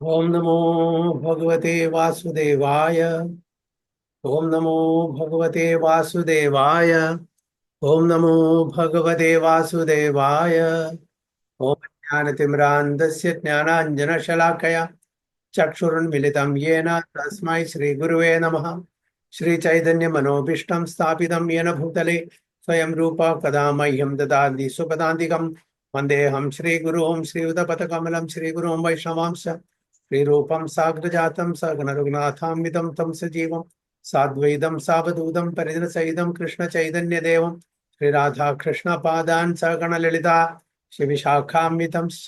ओम नमो भगवते वासुदेवाय। ओम नमो भगवते वासुदेवाय। ओम नमो भगवते वासुदेवाय। ओम ज्ञानतिमिरान्धस्य ज्ञानाञ्जनशलाकया चक्षुरुन्मिलितं येन तस्मै श्रीगुरुवे नमः। श्रीचैतन्यमनोभीष्टं स्थापितं येन भूतले स्वयं रूपा कदा मह्यं ददाति सुपदान्तिकं वन्देऽहं श्रीगुरुं श्रीयुतपथकमलं श्रीगुरुं वैष्णवांश्च श्रीरूपं साग्रजातं सगणरघुनाथान्वितं तं सजीवं साद्वैतं सावधूतं परिजनसहितं कृष्णचैतन्यदेवं श्रीराधाकृष्णपादान् सगणललिता शिविशाखान्वितंश्च।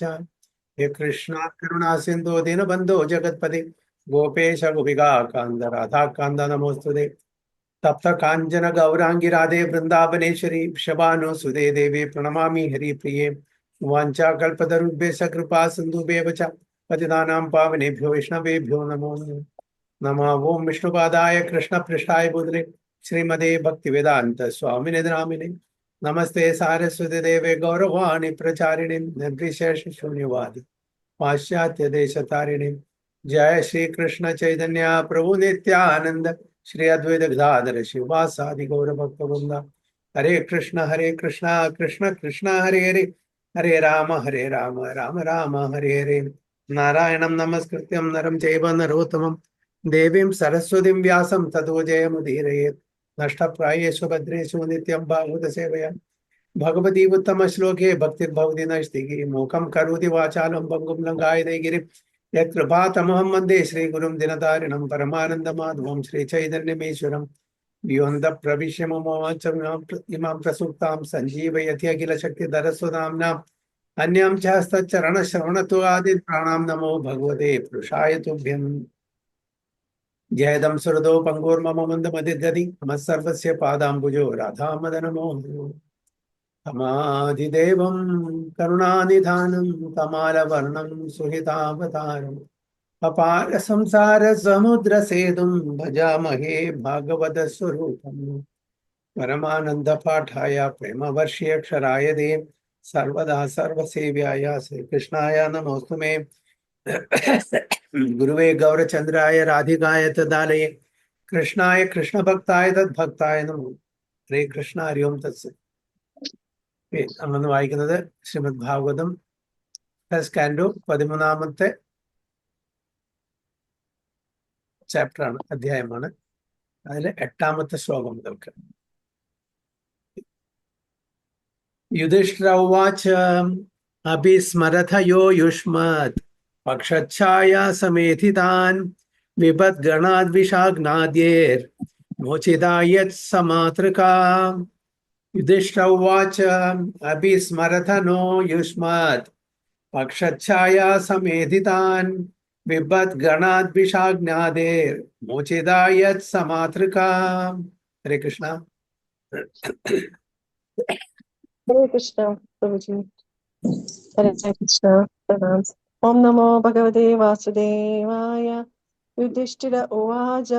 हे कृष्णा करुणा सिंधु दीनबंधो जगत्पते गोपेश गोपिका कांद राधा कांद नमोस्तुते। तप्त कांचन गौरांगी राधे वृंदावनेश्वरी शबानो सुदे देवी प्रणमामि हरिप्रिये। वाञ्छा कल्पतरुभ्यश्च कृपा सिन्धुभ्येव च पतितानां पावनेभ्यो वैष्णवेभ्यो नमो नमः। ओं विष्णुपादाय कृष्णपृष्ठाय भूतले श्रीमते भक्तिवेदांत स्वामिने नामिने नमस्ते सारस्वती देवे गौरवाणी प्रचारिणे निर्विशेष शून्यवादी पाश्चात्य देश तारिणे। जय श्री कृष्ण चैतन्य प्रभु नित्यानंद श्री अद्वैत गदाधर शिवासादि गौर भक्त वृंदा। हरे कृष्ण कृष्ण कृष्ण हरे हरे हरे राम राम राम हरे हरे। नारायणं नमस्कृत्यं नरं चैव नरोत्तमं देवीं सरस्वतीं व्यासं ततो जयमुदीरयेत्। नष्टप्रायेषु भद्रेषु नित्यं भागवत सेवया भगवती उत्तम श्लोके भक्तिर्भवति नैष्टिकी मूकं करोति वाचालं भङ्गुं लङ्घायते गिरिं यत्कृपातमहं वन्दे श्रीगुरुं दिनतारिणं परमानन्दमाधवं श्रीचैतन्यमेश्वरं योऽन्त प्रविश्य मम वाचमिमां इमां प्रसुप्तां सञ्जीवयति अखिलशक्तिधरस्वधाम्नाम् अन्यां च हस्तचरणश्रवणत्वादीन् प्राणां नमो भगवते पुरुषाय तुभ्यम्। जयदं सुरदो पङ्गुर्मम मन्दमदिद्गति नमः सर्वस्य पादाम्बुजो राधामदनमोहनो तमादिदेवं करुणानिधानं कमालवर्णं सुहितावतारम् अपार संसार समुद्र सेतुं भजामहे भागवतस्वरूपम्। परमानंद पाठाय प्रेमवर्षीय क्षराय देव सर्वदा सर्वसेव्याय श्रीकृष्णाय नमोस्तुमे। गुरुवे गौरचंद्राय राधिकाय तदालये कृष्णाय कृष्णभक्ताय तद्भक्ताय नमो। हरे कृष्ण हरि ओम तत्सत्। നമ്മളൊന്ന് വായിക്കുന്നത് ശ്രീമദ് ഭാഗവതം ഫസ്റ്റ് കാൻഡോ 13ാമത്തെ ചാപ്റ്റർ ആണ്, അധ്യായമാണ്. അതിലെ 8ാമത്തെ ശ്ലോകം മുതൽക്ക്. യുധിഷ്ഠിര ഉവാച അഭിസ്മരഥ യോ യുഷ്മത് പക്ഷച്ഛായാ സമേധിതാൻ വിപദ്ഗണാദ് വിഷാഗ്നാദ്യേർ മോചിതായത് സമാതൃകാ. യുധിഷ്ഠിര ഉവാച അഭിസ്മരഥ നോ യുഷ്മത് പക്ഷച്ഛായാ സമേധിതാൻ വിപദ്ഗണാദ് വിഷാഗ്നാദേർ മോചിതായത് സമാതൃകാ. ഹരേ കൃഷ്ണ. हरे कृष्णा प्रभु जी। हरे कृष्णा प्रणाम। ओम नमो भगवते वासुदेवाय। युधिष्ठिर उवाच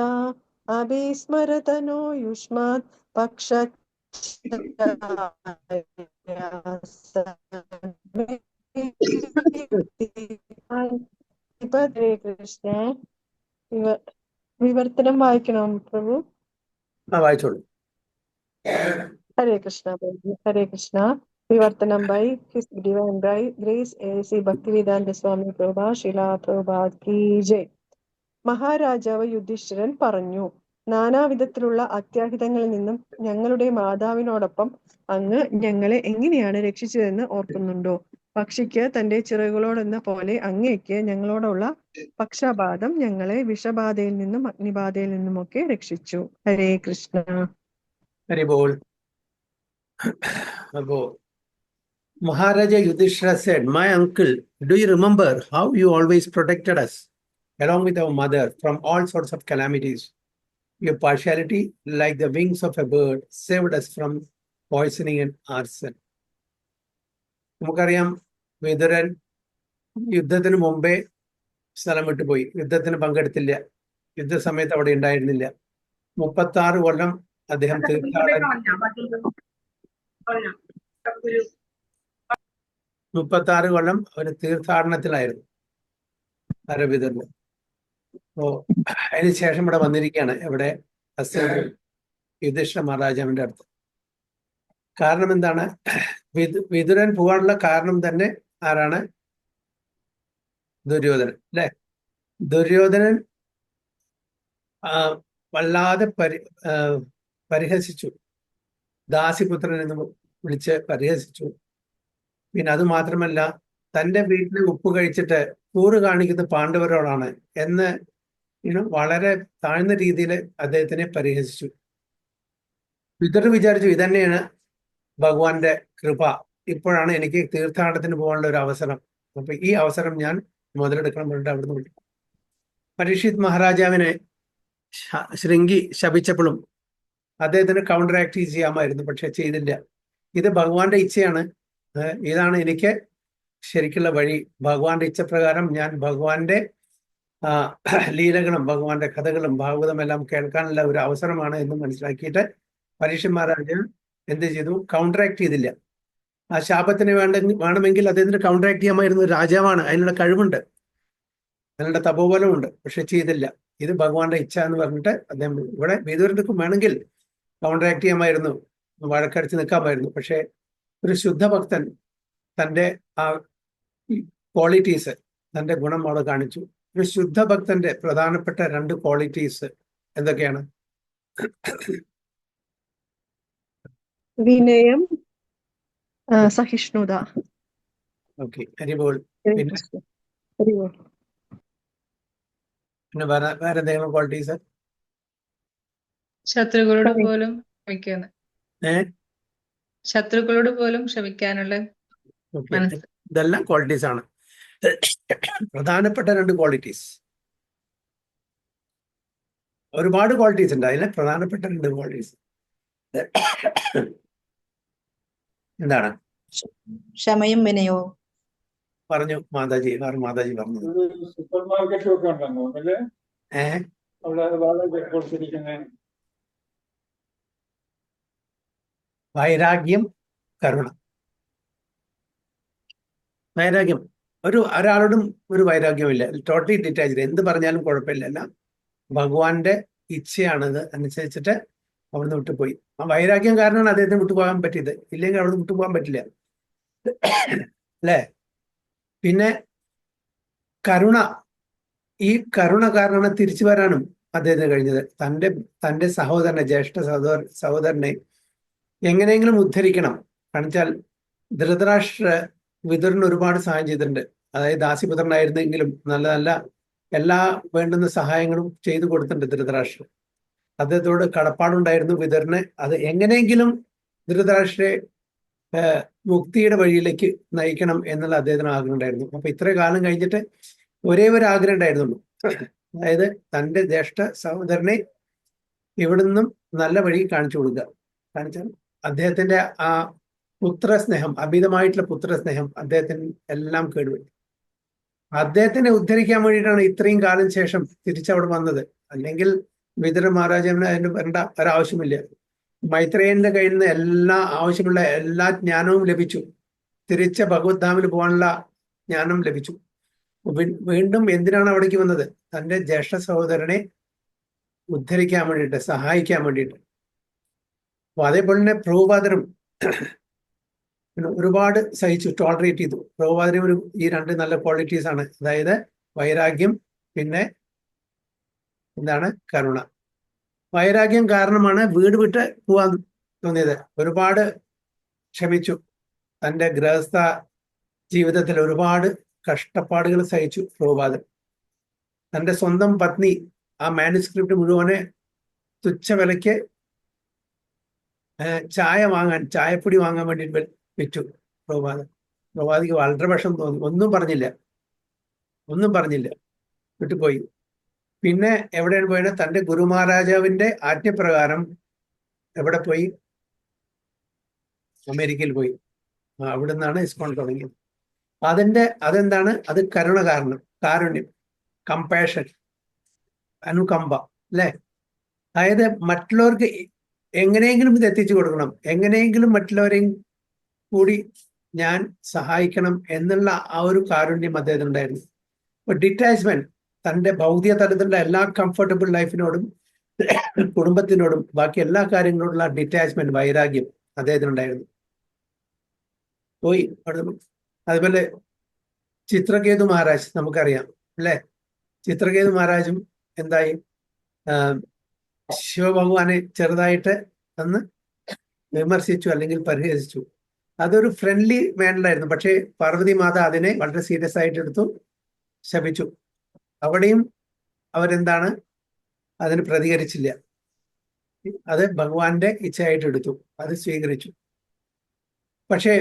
अभिस्मरतनो युष्मात् हरे कृष्ण। विवर्तനം വായിക്കണം പ്രഭു. വായിച്ചോളൂ. Hare Krishna, Prabhu. Hare Krishna. Vivartanam by His Divine Grace A.C. Bhaktivedanta Swami Prabhupada Srila Prabhupada ki jai. മഹാരാജാവ് യുധിഷ്ഠിരൻ പറഞ്ഞു, നാനാവിധത്തിലുള്ള അത്യാഹിതങ്ങളിൽ നിന്നും ഞങ്ങളുടെ മാതാവിനോടൊപ്പം അങ്ങ് ഞങ്ങളെ എങ്ങനെയാണ് രക്ഷിച്ചതെന്ന് ഓർക്കുന്നുണ്ടോ? പക്ഷിക്ക് തന്റെ ചിറകുകളോടെന്ന പോലെ അങ്ങേക്ക് ഞങ്ങളോടുള്ള പക്ഷപാതം ഞങ്ങളെ വിഷബാധയിൽ നിന്നും അഗ്നിബാധയിൽ നിന്നുമൊക്കെ രക്ഷിച്ചു. ഹരേ കൃഷ്ണ. ഹരി ബോൾ. അപ്പോ Maharaja Yudhishthira said, my uncle, do you remember how you always protected us along with our mother from all sorts of calamities? Your partiality, like the wings of a bird, saved us from poisoning and arson. നമുക്കറിയാം, വിതുരൻ യുദ്ധത്തിന് മുമ്പേ സ്ഥലം വിട്ടുപോയി. യുദ്ധത്തിന് പങ്കെടുത്തില്ല. യുദ്ധസമയത്ത് അവിടെ ഉണ്ടായിരുന്നില്ല. 36 കൊല്ലം അദ്ദേഹം തീർത്ഥാടനം 36 കൊല്ലം അവർ തീർത്ഥാടനത്തിലായിരുന്നു. അരവിന്ദന്. അപ്പോ അതിനുശേഷം ഇവിടെ വന്നിരിക്കുകയാണ്, ഇവിടെ യുധിഷ്ഠിര മഹാരാജാവിന്റെ അടുത്ത്. കാരണം എന്താണ്? വിതുരൻ പോകാനുള്ള കാരണം തന്നെ ആരാണ്? ദുര്യോധനൻ, അല്ലെ? ദുര്യോധനൻ വല്ലാതെ പരിഹസിച്ചു, ദാസിപുത്രൻ എന്ന് വിളിച്ച് പരിഹസിച്ചു. പിന്നെ അത് മാത്രമല്ല, തന്റെ വീട്ടിൽ ഉപ്പ് കഴിച്ചിട്ട് കൂറ് കാണിക്കുന്ന പാണ്ഡവരോടാണ് എന്ന് വളരെ താഴ്ന്ന രീതിയിൽ അദ്ദേഹത്തിനെ പരിഹസിച്ചു. വിതുരൻ വിചാരിച്ചു, ഇതന്നെയാണ് ഭഗവാന്റെ കൃപ, ഇപ്പോഴാണ് എനിക്ക് തീർത്ഥാടനത്തിന് പോകാനുള്ള ഒരു അവസരം, അപ്പൊ ഈ അവസരം ഞാൻ മുതലെടുക്കണം വേണ്ടി അവിടുന്ന് വിട്ടു. പരീക്ഷിത് മഹാരാജാവിനെ ശൃംഗി ശപിച്ചപ്പോഴും അദ്ദേഹത്തിന് കൗണ്ടർ ആക്ട് ചെയ്യാമായിരുന്നു, പക്ഷെ ചെയ്തില്ല. ഇത് ഭഗവാന്റെ ഇച്ഛയാണ്, ഇതാണ് എനിക്ക് ശരിക്കുള്ള വഴി. ഭഗവാന്റെ ഇച്ഛപ്രകാരം ഞാൻ ഭഗവാന്റെ ലീലകളും ഭഗവാന്റെ കഥകളും ഭാഗവതം എല്ലാം കേൾക്കാനുള്ള ഒരു അവസരമാണ് എന്ന് മനസ്സിലാക്കിയിട്ട് പരീക്ഷിത് മഹാരാജാവ് എന്ത് ചെയ്തു? കൗണ്ടർ ആക്ട് ചെയ്തില്ല. ആ ശാപത്തിന് വേണമെങ്കിൽ അദ്ദേഹത്തിന് കൗണ്ടർ ആക്ട് ചെയ്യാമായിരുന്നു. രാജാവാണ്, അതിനുള്ള കഴിവുണ്ട്, അതിനുള്ള തപോബലമുണ്ട്, പക്ഷെ ചെയ്തില്ല. ഇത് ഭഗവാന്റെ ഇച്ഛ എന്ന് പറഞ്ഞിട്ട് അദ്ദേഹം ഇവിടെ വിതുരനും വേണമെങ്കിൽ കൗണ്ടർ ആക്ട് ചെയ്യാമായിരുന്നു, വഴക്കടിച്ച് നിൽക്കാമായിരുന്നു. പക്ഷെ ഒരു ശുദ്ധഭക്തൻ തൻ്റെ ആ ക്വാളിറ്റീസ്, തൻ്റെ ഗുണം അവിടെ കാണിച്ചു. ഒരു ശുദ്ധഭക്തന്റെ പ്രധാനപ്പെട്ട 2 ക്വാളിറ്റീസ് എന്തൊക്കെയാണ്? വിനയം, സഹിഷ്ണുത. ഓക്കെ, ഹരിബോൾ. പിന്നെ വേറെ എന്തെങ്കിലും ക്വാളിറ്റീസ്? ശത്രുക്കളോട് പോലും ശത്രുക്കളോട് പോലും ക്ഷമിക്കാനുള്ള മനസ്സ്. ഇതെല്ലാം ക്വാളിറ്റീസ് ആണ്, പ്രധാനപ്പെട്ട 2 ക്വാളിറ്റീസ്. ഒരുപാട് ക്വാളിറ്റീസ് ഉണ്ട്, അതിലെ പ്രധാനപ്പെട്ട 2 ക്വാളിറ്റീസ് എന്താണ്? ക്ഷമയും വിനയവും. പറഞ്ഞു മാതാജി പറഞ്ഞു. സൂപ്പർ മാർക്കറ്റും ഒക്കെ ഉണ്ടെന്ന് തോന്നുന്നല്ലേ? വൈരാഗ്യം, കരുണ. വൈരാഗ്യം, ഒരാളോടും ഒരു വൈരാഗ്യമില്ല, ടോട്ടലി ഡിറ്റാച്ച്ഡ്. എന്ത് പറഞ്ഞാലും കുഴപ്പമില്ല, എല്ലാം ഭഗവാന്റെ ഇച്ഛയാണത് അനുസരിച്ചിട്ട് അവിടുന്ന് വിട്ടുപോയി. ആ വൈരാഗ്യം കാരണമാണ് അദ്ദേഹത്തിന് വിട്ടുപോകാൻ പറ്റിയത്, ഇല്ലെങ്കിൽ അവിടുന്ന് വിട്ടുപോകാൻ പറ്റില്ല, അല്ലേ? പിന്നെ കരുണ, ഈ കരുണ കാരണമാണ് തിരിച്ചു വരാനും അദ്ദേഹത്തിന് കഴിഞ്ഞത്. തൻ്റെ സഹോദരനെ, ജ്യേഷ്ഠ സഹോദരനെ എങ്ങനെയെങ്കിലും ഉദ്ധരിക്കണം. കാണിച്ചാൽ ധൃതരാഷ്ട്ര വിതുരന് ഒരുപാട് സഹായം ചെയ്തിട്ടുണ്ട്. അതായത് ദാസിപുത്രനായിരുന്നെങ്കിലും നല്ല നല്ല എല്ലാ വേണ്ടുന്ന സഹായങ്ങളും ചെയ്തു കൊടുത്തിട്ടുണ്ട് ധൃതരാഷ്ട്രൻ. അദ്ദേഹത്തോട് കടപ്പാടുണ്ടായിരുന്നു വിതുരന്. അത് എങ്ങനെയെങ്കിലും ധൃതരാഷ്ട്രയെ മുക്തിയുടെ വഴിയിലേക്ക് നയിക്കണം എന്നുള്ള അദ്ദേഹത്തിന് ആഗ്രഹം ഉണ്ടായിരുന്നു. അപ്പൊ ഇത്ര കാലം കഴിഞ്ഞിട്ട് ഒരേ ഒരു ആഗ്രഹം ഉണ്ടായിരുന്നുള്ളൂ, അതായത് തൻ്റെ ജ്യേഷ്ഠ സഹോദരനെ ഇവിടുന്നും നല്ല വഴി കാണിച്ചു കൊടുക്കുക. കാണിച്ചാൽ അദ്ദേഹത്തിന്റെ ആ പുത്രസ്നേഹം, അമിതമായിട്ടുള്ള പുത്രസ്നേഹം അദ്ദേഹത്തിന് എല്ലാം കേടുവരുത്തി. അദ്ദേഹത്തിനെ ഉദ്ധരിക്കാൻ വേണ്ടിയിട്ടാണ് ഇത്രയും കാലം ശേഷം തിരിച്ചവിടെ വന്നത്. അല്ലെങ്കിൽ വിതുര മഹാരാജാവിന് അതിന് വരേണ്ട ഒരാവശ്യമില്ല. മൈത്രേയന്റെ കയ്യിൽ നിന്ന് ആവശ്യമുള്ള എല്ലാ ജ്ഞാനവും ലഭിച്ചു. തിരിച്ച ഭഗവത് ധാമിൽ പോകാനുള്ള ജ്ഞാനം ലഭിച്ചു. വീണ്ടും എന്തിനാണ് അവിടേക്ക് വന്നത്? തൻ്റെ ജ്യേഷ്ഠ സഹോദരനെ ഉദ്ധരിക്കാൻ വേണ്ടിയിട്ട്, സഹായിക്കാൻ വേണ്ടിയിട്ട്. അപ്പൊ അതേപോലെ തന്നെ പ്രഭുപാദരും ഒരുപാട് സഹിച്ചു, ടോളറേറ്റ് ചെയ്തു. പ്രഭുപാദരും ഈ 2 നല്ല ക്വാളിറ്റീസ് ആണ്, അതായത് വൈരാഗ്യം, പിന്നെ എന്താണ്? കരുണ. വൈരാഗ്യം കാരണമാണ് വീട് വിട്ട് പോവാൻ തോന്നിയത്. ഒരുപാട് ക്ഷമിച്ചു. തൻ്റെ ഗൃഹസ്ഥ ജീവിതത്തിൽ ഒരുപാട് കഷ്ടപ്പാടുകൾ സഹിച്ചു പ്രഭുപാദൻ. തൻ്റെ സ്വന്തം പത്നി ആ മാനുസ്ക്രിപ്റ്റ് മുഴുവനെ തുച്ഛ വിലയ്ക്ക് ചായപ്പൊടി വാങ്ങാൻ വേണ്ടി വിറ്റു പ്രഭുപാദൻ. പ്രഭുപാദിക്ക് വളരെ വിഷം തോന്നി, ഒന്നും പറഞ്ഞില്ല, വിട്ടുപോയി. പിന്നെ എവിടെയാണ് പോയത്? തൻ്റെ ഗുരു മഹാരാജാവിന്റെ ആജ്ഞപ്രകാരം എവിടെ പോയി? അമേരിക്കയിൽ പോയി. അവിടെ നിന്നാണ് ഇസ്കോൺ തുടങ്ങിയത്. അതെന്താണ്? അത് കരുണ കാരണം, കാരുണ്യം, കമ്പാഷൻ, അനുകമ്പ, അല്ലേ? അതായത് മറ്റുള്ളവർക്ക് എങ്ങനെയെങ്കിലും ഇത് എത്തിച്ചു കൊടുക്കണം, എങ്ങനെയെങ്കിലും മറ്റുള്ളവരെയും കൂടി ഞാൻ സഹായിക്കണം എന്നുള്ള ആ ഒരു കാരുണ്യം അദ്ദേഹത്തിനുണ്ടായിരുന്നു. ഡിറ്റാച്ച്മെന്റ് തന്റെ ഭൗതിക തലത്തിലുള്ള എല്ലാ കംഫർട്ടബിൾ ലൈഫിനോടും കുടുംബത്തിനോടും ബാക്കി എല്ലാ കാര്യങ്ങളോടുള്ള ഡിറ്റാച്ച്മെന്റ്, വൈരാഗ്യം അദ്ദേഹത്തിനുണ്ടായിരുന്നു. പോയി അതുപോലെ ചിത്രകേതു മഹാരാജ് നമുക്കറിയാം അല്ലെ. ചിത്രകേതു മഹാരാജും എന്തായി, ശിവഭഗവാനെ ചെറുതായിട്ട് അന്ന് വിമർശിച്ചു അല്ലെങ്കിൽ പരിഹസിച്ചു. അതൊരു ഫ്രണ്ട്ലി മാനറിലായിരുന്നു. പക്ഷേ പാർവതി മാത അതിനെ വളരെ സീരിയസ് ആയിട്ട് എടുത്തു, ശപിച്ചു. അവിടെയും അവരെന്താണ്, അതിന് പ്രതികരിച്ചില്ല. അത് ഭഗവാന്റെ ഇച്ഛയായിട്ട് എടുത്തു, അത് സ്വീകരിച്ചു. പക്ഷേ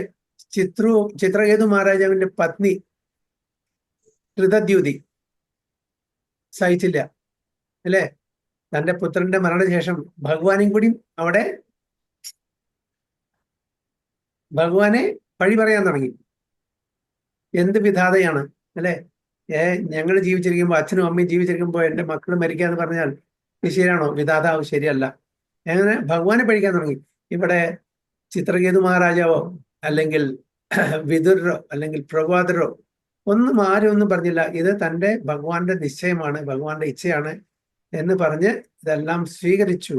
ചിത്രകേതു മഹാരാജാവിന്റെ പത്നി കൃതദ്യുതി സഹിച്ചില്ല അല്ലേ. തന്റെ പുത്രന്റെ മരണശേഷം ഭഗവാനും കൂടി അവിടെ ഭഗവാനെ പഴി പറയാൻ തുടങ്ങി. എന്ത് വിധാതയാണ് അല്ലെ. ഞങ്ങൾ ജീവിച്ചിരിക്കുമ്പോൾ, അച്ഛനും അമ്മയും ജീവിച്ചിരിക്കുമ്പോൾ എൻ്റെ മക്കൾ മരിക്കാന്ന് പറഞ്ഞാൽ ഇത് ശരിയാണോ? വിധാതാവ് ശരിയല്ല. അങ്ങനെ ഭഗവാനെ പഴിക്കാൻ തുടങ്ങി. ഇവിടെ ചിത്രകേതു മഹാരാജാവോ അല്ലെങ്കിൽ വിദുരോ അല്ലെങ്കിൽ പ്രഭാതരോ ആരും ഒന്നും പറഞ്ഞില്ല. ഇത് തൻ്റെ ഭഗവാന്റെ നിശ്ചയമാണ്, ഭഗവാന്റെ ഇച്ഛയാണ് എന്ന് പറഞ്ഞ് ഇതെല്ലാം സ്വീകരിച്ചു.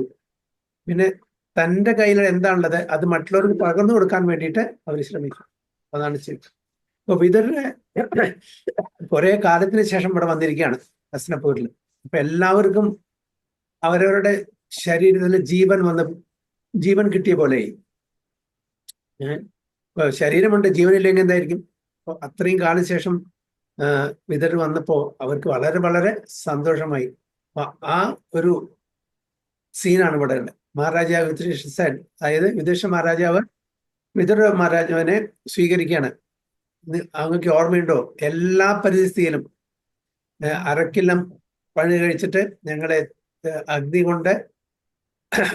പിന്നെ തൻ്റെ കയ്യിൽ എന്താണുള്ളത് അത് മറ്റുള്ളവർക്ക് പകർന്നു കൊടുക്കാൻ വേണ്ടിയിട്ട് അവർ ശ്രമിച്ചു. അതാണ് ചെയ്തത്. അപ്പൊ വിദുരനെ കുറെ കാലത്തിന് ശേഷം ഇവിടെ വന്നിരിക്കുകയാണ് ഹസ്തിനപുരിൽ. അപ്പൊ എല്ലാവർക്കും അവരവരുടെ ശരീരത്തിൽ ജീവൻ കിട്ടിയ പോലെ. ശരീരമുണ്ട്, ജീവനില്ലെങ്കിൽ എന്തായിരിക്കും? അപ്പൊ അത്രയും കാലത്തിന് ശേഷം വിദുരർ വന്നപ്പോ അവർക്ക് വളരെ വളരെ സന്തോഷമായി. ആ ഒരു സീനാണ് ഇവിടെ ഉള്ളത്. മഹാരാജാവ് അതായത് യുധിഷ്ഠിര മഹാരാജാവ് വിദുര മഹാരാജാവിനെ സ്വീകരിക്കുകയാണ്. അങ്ങക്ക് ഓർമ്മയുണ്ടോ? എല്ലാ പരിസ്ഥിതിയിലും അരക്കില്ലം പണി കഴിച്ചിട്ട് ഞങ്ങളെ അഗ്നി കൊണ്ട്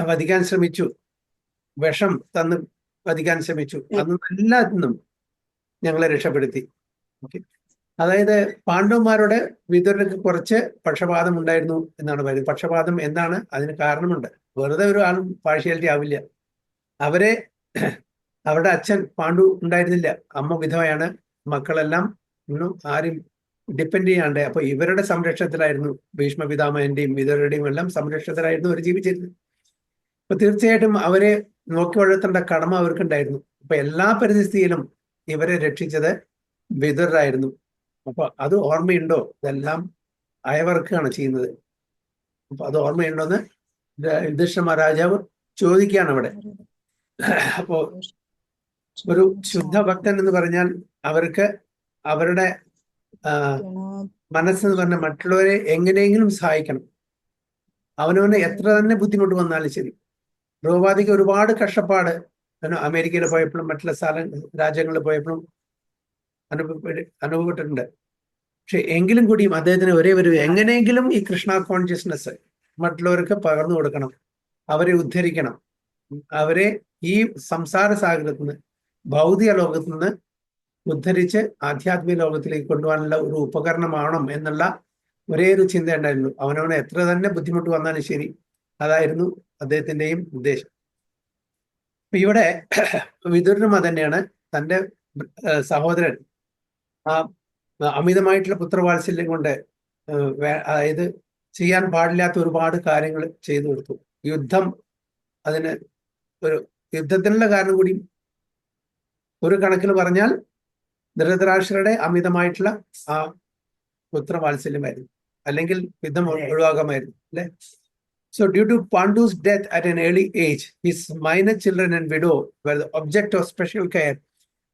വധിക്കാൻ ശ്രമിച്ചു, വിഷം തന്ന് വധിക്കാൻ ശ്രമിച്ചു. അന്ന് എല്ലാത്തിനും ഞങ്ങളെ രക്ഷപ്പെടുത്തി. ഓക്കെ, അതായത് പാണ്ഡവന്മാരുടെ വിദുരർക്ക് കുറച്ച് പക്ഷപാതം ഉണ്ടായിരുന്നു എന്നാണ് പറയുന്നത്. പക്ഷപാതം എന്താണ്? അതിന് കാരണമുണ്ട്. വെറുതെ ഒരു ആളും പാർഷ്യാലിറ്റി ആവില്ല. അവരുടെ അച്ഛൻ പാണ്ഡു ഉണ്ടായിരുന്നില്ല, അമ്മ വിധവയാണ്, മക്കളെല്ലാം ആരും ഡിപ്പെൻഡ് ചെയ്യാണ്ട്. അപ്പൊ ഇവരുടെ സംരക്ഷണത്തിലായിരുന്നു ഭീഷ്മ പിതാമഹന്റെയും വിദുരരുടെയും എല്ലാം സംരക്ഷണത്തിലായിരുന്നു അവർ ജീവിച്ചിരുന്നത്. അപ്പൊ തീർച്ചയായിട്ടും അവരെ നോക്കി വളർത്തേണ്ട കടമ അവർക്കുണ്ടായിരുന്നു. അപ്പൊ എല്ലാ പരിസ്ഥിതിയിലും ഇവരെ രക്ഷിച്ചത് വിദുരരായിരുന്നു. അപ്പൊ അത് ഓർമ്മയുണ്ടോ? ഇതെല്ലാം അയവർക്കാണ് ചെയ്യുന്നത്. അപ്പൊ അത് ഓർമ്മയുണ്ടോന്ന് യുധിഷ്ഠിര മഹാരാജാവ് ചോദിക്കുകയാണ് അവിടെ. അപ്പോ ഒരു ശുദ്ധ ഭക്തൻ എന്ന് പറഞ്ഞാൽ അവർക്ക് അവരുടെ മനസ്സെന്ന് പറഞ്ഞാൽ മറ്റുള്ളവരെ എങ്ങനെയെങ്കിലും സഹായിക്കണം. അവനവന് എത്ര തന്നെ ബുദ്ധിമുട്ട് വന്നാലും ശരി. ദ്രൗപദിക്ക് ഒരുപാട് കഷ്ടപ്പാട് അമേരിക്കയിൽ പോയപ്പോഴും മറ്റുള്ള രാജ്യങ്ങളിൽ പോയപ്പോഴും അനുഭവപ്പെട്ടിട്ടുണ്ട്. പക്ഷെ എങ്കിലും കൂടിയും അദ്ദേഹത്തിന് ഒരേ ഒരു എങ്ങനെയെങ്കിലും ഈ കൃഷ്ണ കോൺഷ്യസ്നെസ് മറ്റുള്ളവർക്ക് പകർന്നു കൊടുക്കണം, അവരെ ഉദ്ധരിക്കണം, അവരെ ഈ സംസാര സാഗരത്തിൽ നിന്ന്, ഭൗതിക ലോകത്തു നിന്ന് ഉദ്ധരിച്ച് ആധ്യാത്മിക ലോകത്തിലേക്ക് കൊണ്ടുപോകാനുള്ള ഒരു ഉപകരണമാവണം എന്നുള്ള ഒരേ ഒരു ചിന്ത ഉണ്ടായിരുന്നു. അവനവന് എത്ര തന്നെ ബുദ്ധിമുട്ട് വന്നാലും ശരി, അതായിരുന്നു അദ്ദേഹത്തിന്റെയും ഉദ്ദേശം. അപ്പൊ ഇവിടെ വിദുരനും അതന്നെയാണ്. തൻ്റെ സഹോദരൻ ആ അമിതമായിട്ടുള്ള പുത്രവാത്സല്യം കൊണ്ട് അതായത് ചെയ്യാൻ പാടില്ലാത്ത ഒരുപാട് കാര്യങ്ങൾ ചെയ്തു കൊടുത്തു. അതിന് ഒരു യുദ്ധത്തിനുള്ള കാരണം കൂടി ഒരു കണക്കിന് പറഞ്ഞാൽ ധൃതരാഷ്ട്രരുടെ അമിതമായിട്ടുള്ള ആ പുത്രവാത്സല്യമായിരുന്നു, അല്ലെങ്കിൽ യുദ്ധം ഒഴിവാക്കാമായിരുന്നു അല്ലെ. So due to Pandu's death at an early age, his minor children and widow were the object of special care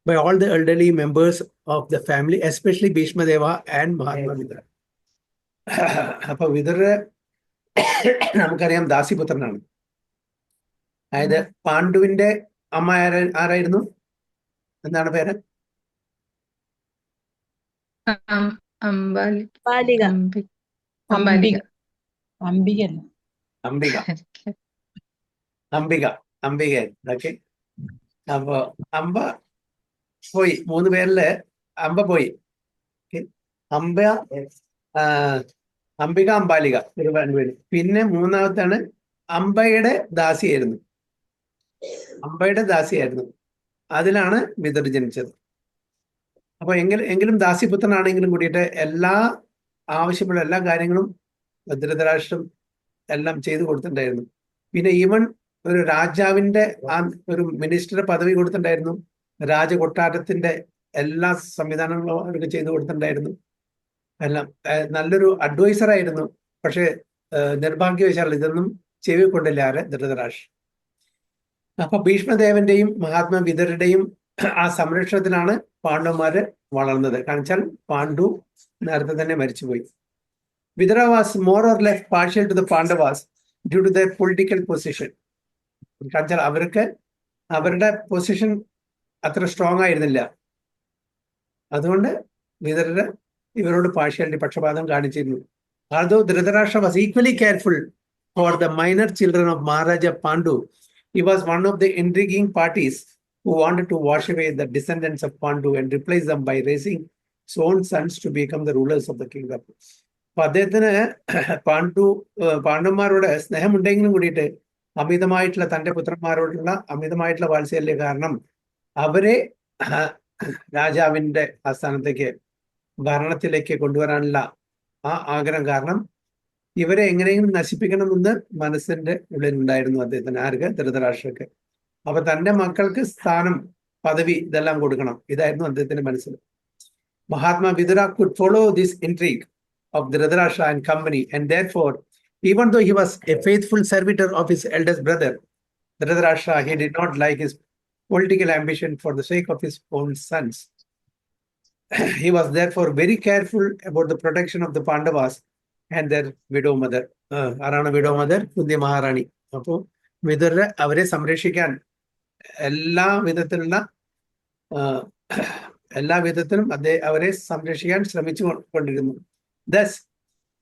by all the elderly members of the family, especially Bhishma Deva and Mahatma Vidura. അപ്പൊ വിദുര നമുക്കറിയാം ദാസിപുത്രനാണ്. അതായത് പാണ്ഡുവിന്റെ അമ്മ ആരായിരുന്നു? എന്താണ് പേര്? Ambika. Okay, അപ്പൊ അംബ പോയി. 3 പേരില് അംബ പോയി. അംബിക, അംബാലിക ഒരു പേര്. പിന്നെ മൂന്നാമത്താണ് അംബയുടെ ദാസിയായിരുന്നു. അതിലാണ് വിദുരർ ജനിച്ചത്. അപ്പൊ എങ്കിലും ദാസിപുത്രനാണെങ്കിലും കൂടിയിട്ട് എല്ലാ ആവശ്യമുള്ള എല്ലാ കാര്യങ്ങളും ധൃതരാഷ്ട്രം എല്ലാം ചെയ്തു കൊടുത്തിട്ടുണ്ടായിരുന്നു. പിന്നെ ഈവൻ ഒരു രാജാവിന്റെ ഒരു മിനിസ്റ്റർ പദവി കൊടുത്തിട്ടുണ്ടായിരുന്നു. രാജകൊട്ടാരത്തിന്റെ എല്ലാ സംവിധാനങ്ങളും അവർക്ക് ചെയ്തു കൊടുത്തിട്ടുണ്ടായിരുന്നു. എല്ലാം നല്ലൊരു അഡ്വൈസർ ആയിരുന്നു. പക്ഷെ നിർഭാഗ്യവശാൽ ഇതൊന്നും ചെവി കൊണ്ടില്ല ധൃതരാഷ്ട്രം. അപ്പൊ ഭീഷ്മദേവന്റെയും മഹാത്മാ വിതുരരുടെയും ആ സംരക്ഷണത്തിലാണ് പാണ്ഡവന്മാര് വളർന്നത്. കാരണം വെച്ചാൽ പാണ്ഡു നേരത്തെ തന്നെ മരിച്ചുപോയി. Vidura was more or less partial to the Pandavas due to the political position. കാരണം വെച്ചാൽ അവർക്ക് അവരുടെ പൊസിഷൻ അത്ര സ്ട്രോങ് ആയിരുന്നില്ല. അതുകൊണ്ട് വിതുരര് ഇവരോട് പാർഷ്യാലിറ്റി, പക്ഷപാതം കാണിച്ചിരുന്നു. Although Dhritarashtra was equally careful for the minor children of Maharaja Pandu, he was one of the intriguing parties who wanted to wash away the descendants of Pandu and replace them by raising his own sons to become the rulers of the kingdom. അപ്പൊ അദ്ദേഹത്തിന് പാണ്ഡവന്മാരോട് സ്നേഹമുണ്ടെങ്കിലും കൂടിയിട്ട് അമിതമായിട്ടുള്ള തന്റെ പുത്രന്മാരോടുള്ള അമിതമായിട്ടുള്ള വാത്സല്യ കാരണം അവരെ രാജാവിന്റെ ആസ്ഥാനത്തേക്ക് ഭരണത്തിലേക്ക് കൊണ്ടുവരാനുള്ള ആ ആഗ്രഹം കാരണം ഇവരെ എങ്ങനെയെങ്കിലും നശിപ്പിക്കണമെന്ന് മനസ്സിന്റെ ഉള്ളിലുണ്ടായിരുന്നു അദ്ദേഹത്തിന്. ആർക്ക്? ധൃതരാഷ്ട്രക്ക്. അപ്പൊ തന്റെ മക്കൾക്ക് സ്ഥാനം, പദവി ഇതെല്ലാം കൊടുക്കണം, ഇതായിരുന്നു അദ്ദേഹത്തിന്റെ മനസ്സിൽ. Mahatma Vithura could follow this intrigue of Dhritarashtra and company, and therefore, even though he was a faithful servitor of his eldest brother, Dhritarashtra, he did not like his political ambition for the sake of his own sons. He was therefore very careful about the protection of the Pandavas and their widow mother. ആരാണ് widow mother? Kunti മഹാറാണി. അപ്പോൾ വിതുരരെ അവരെ സംരക്ഷിക്കാൻ എല്ലാ വിധത്തിലും അവരെ സംരക്ഷിക്കാൻ ശ്രമിച്ചു കൊണ്ടിരുന്നു. Thus,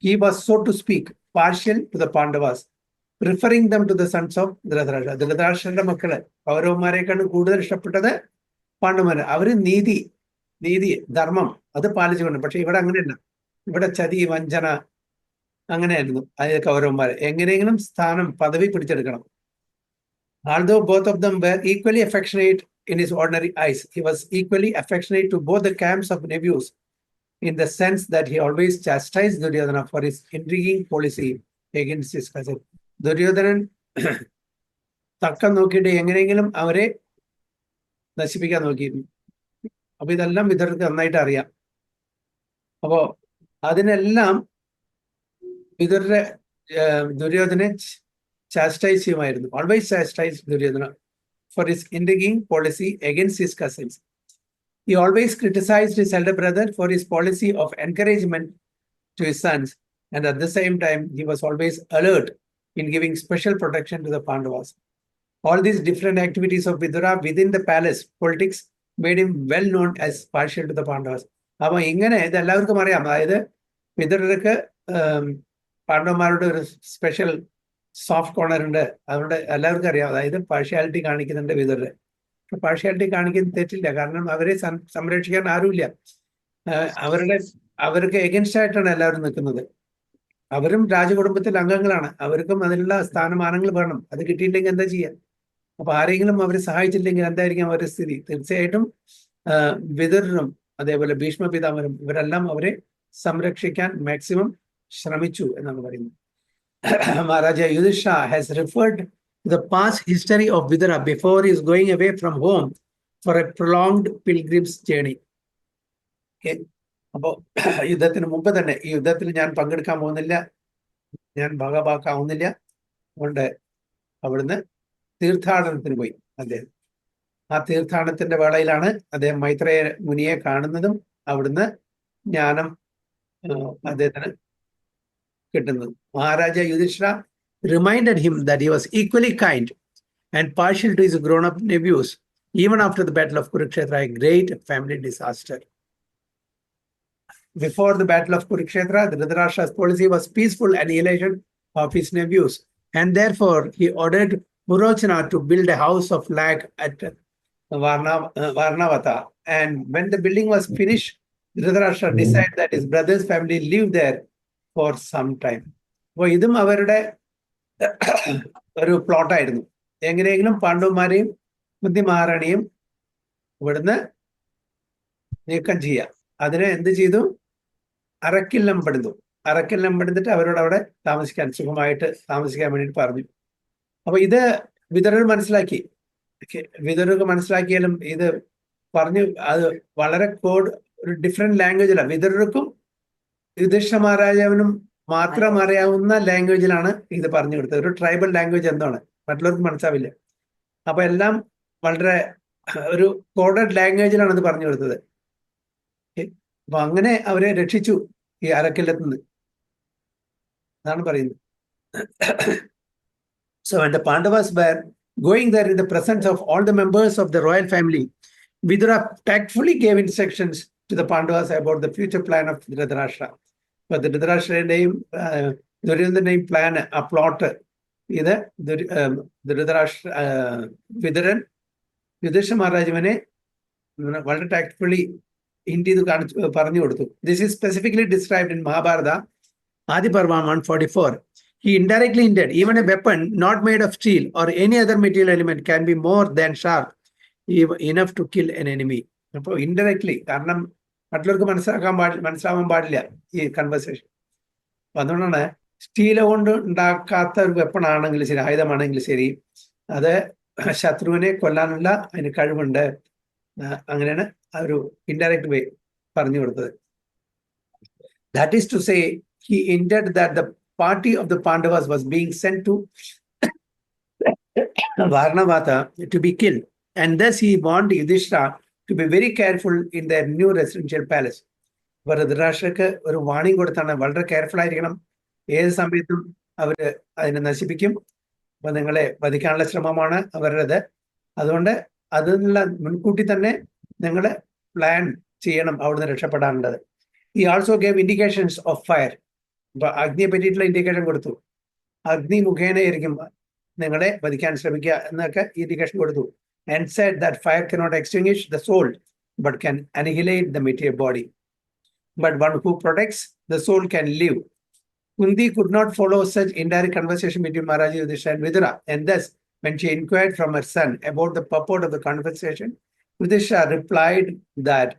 he was, so to speak, partial to the Pandavas, preferring them to the sons of Dhritarashtra. ധൃതരാഷ്ട്രന്റെ മക്കള് പൗരവന്മാരെക്കാളും കൂടുതൽ ഇഷ്ടപ്പെട്ടത് പാണ്ഡവന്മാര്. അവര് നീതി, ധർമ്മം അത് പാലിച്ചുകൊണ്ട്. പക്ഷെ ഇവിടെ അങ്ങനെയല്ല. ഇവിടെ ചതി, വഞ്ചന അങ്ങനെയായിരുന്നു. അത് കൗരവന്മാര് എങ്ങനെയെങ്കിലും സ്ഥാനം, പദവി പിടിച്ചെടുക്കണം. Although both of them were equally affectionate in his ordinary eyes, he was equally affectionate to both the camps of nephews, in the sense that he always chastised Duryodhana for his intriguing policy against his cousin. Duryodhanan തക്കം നോക്കിയിട്ട് എങ്ങനെയെങ്കിലും അവരെ നശിപ്പിക്കാൻ നോക്കിയിരുന്നു. അപ്പൊ ഇതെല്ലാം വിതുരർക്ക് നന്നായിട്ട് അറിയാം. അപ്പോ അതിനെല്ലാം ദുര്യോധനെ ചാസ്റ്റൈസ് ചെയ്യുമായിരുന്നു. Always chastise Duryodhana for his intriguing policy against his cousins. He always criticized his elder brother for his policy of encouragement to his sons, and at the same time, he was always alert in giving special protection to the Pandavas. All these different activities of Vidura within the palace politics made him well known as partial to the Pandavas. അപ്പൊ ഇങ്ങനെ ഇത് എല്ലാവർക്കും അറിയാം. അതായത് വിതുരർക്ക് പാണ്ഡവന്മാരുടെ ഒരു special soft corner ഉണ്ട്. അതുകൊണ്ട് എല്ലാവർക്കും അറിയാം. അതായത് പാർഷ്യാലിറ്റി കാണിക്കുന്നുണ്ട് വിതുരര്. പാർഷ്യാലിറ്റി കാണിക്കുന്ന തെറ്റില്ല. കാരണം അവരെ സംരക്ഷിക്കാൻ ആരുമില്ല. അവർക്ക് എഗൻസ്റ്റ് ആയിട്ടാണ് എല്ലാവരും നിൽക്കുന്നത്. അവരും രാജകുടുംബത്തിൽ അംഗങ്ങളാണ്. അവർക്കും അതിനുള്ള സ്ഥാനമാനങ്ങൾ വേണം. അത് കിട്ടിയില്ലെങ്കിൽ എന്താ ചെയ്യാ? അപ്പൊ ആരെങ്കിലും അവരെ സഹായിച്ചില്ലെങ്കിൽ എന്തായിരിക്കും അവരുടെ സ്ഥിതി? തീർച്ചയായിട്ടും വിതുരനും അതേപോലെ ഭീഷ്മ പിതാമഹനും ഇവരെല്ലാം അവരെ സംരക്ഷിക്കാൻ മാക്സിമം ശ്രമിച്ചു എന്നാണ് പറയുന്നത്. Maharaja Yudhishthira has referred to the past history of Vidura before he is going away from home for a prolonged pilgrim's journey. അപ്പോ യുദ്ധത്തിന് മുമ്പ് തന്നെ, ഈ യുദ്ധത്തിൽ ഞാൻ പങ്കെടുക്കാൻ പോകുന്നില്ല, ഞാൻ ഭാഗഭാക്കാവുന്നില്ല, അതുകൊണ്ട് അവിടുന്ന് തീർത്ഥാടനത്തിന് പോയി അദ്ദേഹം. ആ തീർത്ഥാടനത്തിന്റെ വേളയിലാണ് അദ്ദേഹം മൈത്രേയ മുനിയെ കാണുന്നതും അവിടുന്ന് ജ്ഞാനം അദ്ദേഹത്തിന് കിട്ടുന്നത്. Maharaja Yudhishthira reminded him that he was equally kind and partial to his grown-up nephews, even after the battle of Kurukshetra, a great family disaster. Before the battle of Kurukshetra, Dhritarashtra's policy was peaceful annihilation of his nephews, and therefore he ordered Purochana to build a house of lag at Varnavata. And when the building was finished, Dhritarashtra decided that his brother's family lived there for some time. അപ്പൊ ഇതും അവരുടെ ഒരു പ്ലോട്ടായിരുന്നു. എങ്ങനെയെങ്കിലും പാണ്ഡവന്മാരെയും കുന്തി മഹാറാണിയും ഇവിടുന്ന് നീക്കം ചെയ്യാം. അതിനെ എന്ത് ചെയ്തു? അറക്കില്ലം പണിതു. അറക്കില്ലം പണിതിട്ട് അവരോട് അവിടെ സുഖമായിട്ട് താമസിക്കാൻ വേണ്ടിയിട്ട് പറഞ്ഞു. അപ്പൊ ഇത് വിതുരർ മനസ്സിലാക്കി. വിതുരർക്ക് മനസ്സിലാക്കിയാലും ഇത് പറഞ്ഞു അത് വളരെ ഒരു ഡിഫറെന്റ് ലാംഗ്വേജിലാണ്. വിതുരർക്കും യുധിഷ്ഠിര മഹാരാജാവിനും മാത്രം അറിയാവുന്ന ലാംഗ്വേജിലാണ് ഇത് പറഞ്ഞു കൊടുത്തത്. ഒരു ട്രൈബൽ ലാംഗ്വേജ് എന്താണ്, മറ്റുള്ളവർക്ക് മനസ്സിലാവില്ല. അപ്പൊ എല്ലാം വളരെ ഒരു കോഡഡ് ലാംഗ്വേജിലാണ് ഇത് പറഞ്ഞു കൊടുത്തത്. അപ്പൊ അങ്ങനെ അവരെ രക്ഷിച്ചു ഈ അരക്കില്ലത്ത് നിന്ന്, അതാണ് പറയുന്നത്. So when the Pandavas were going there in the presence of all the members of the royal family, Vidura tactfully gave instructions to the Pandavas about the future plan of Dhritarashtra. But the Dhritarashtra's Duryodhana's plan, a plot, ഇത് ധൃതരാഷ്ട്ര വിതുരൻ യുധിഷ്ഠിര മഹാരാജാവിനെ വളരെ tactfully hint ചെയ്ത് പറഞ്ഞു കൊടുത്തു. This is specifically described in Mahabharata Adi Parva 144. He indirectly hinted, even a weapon not made of steel or any other material element can be more than sharp enough to kill an enemy. അപ്പോൾ indirectly, കാരണം മറ്റുള്ളവർക്ക് മനസ്സിലാവാൻ പാടില്ല ഈ conversation. അപ്പൊ അതുകൊണ്ടാണ് സ്റ്റീല കൊണ്ട് ഉണ്ടാക്കാത്ത ഒരു വെപ്പൺ ആണെങ്കിലും ശരി, ആയുധമാണെങ്കിലും ശരി, അത് ശത്രുവിനെ കൊല്ലാനുള്ള അതിന് കഴിവുണ്ട്. അങ്ങനെയാണ് ആ ഒരു ഇൻഡയറക്റ്റ് വേ പറഞ്ഞു കൊടുത്തത്. That is to say, he hinted that the party of the Pandavas was being sent to Varnavata to be killed, and thus he warned Yudhishthira to be very careful in their new residential palace. ധൃതരാഷ്ട്രക്ക് ഒരു warning കൊടുത്താണ്, വളരെ careful ആയിരിക്കണം, ഏത് സമയത്തും അവര് അതിനെ നശിപ്പിക്കും, അപ്പൊ നിങ്ങളെ വധിക്കാനുള്ള ശ്രമമാണ് അവരുടേത്, അതുകൊണ്ട് അതിനുള്ള മുൻകൂട്ടി തന്നെ നിങ്ങൾ പ്ലാൻ ചെയ്യണം അവിടുന്ന് രക്ഷപ്പെടാനുള്ളത്. He also gave indications of fire. അപ്പൊ അഗ്നിയെ പറ്റിയിട്ടുള്ള ഇൻഡിക്കേഷൻ കൊടുത്തു. അഗ്നി മുഖേനയായിരിക്കും നിങ്ങളെ വധിക്കാൻ ശ്രമിക്കുക എന്നൊക്കെ ഇൻഡിക്കേഷൻ കൊടുത്തു. And said that fire cannot extinguish the soul, but can annihilate the material body. But one who protects the soul can live. Kunti could not follow such indirect conversation between Maharaja Yudhishthira and Vidura, and thus, when she inquired from her son about the purport of the conversation, Yudhishthira replied that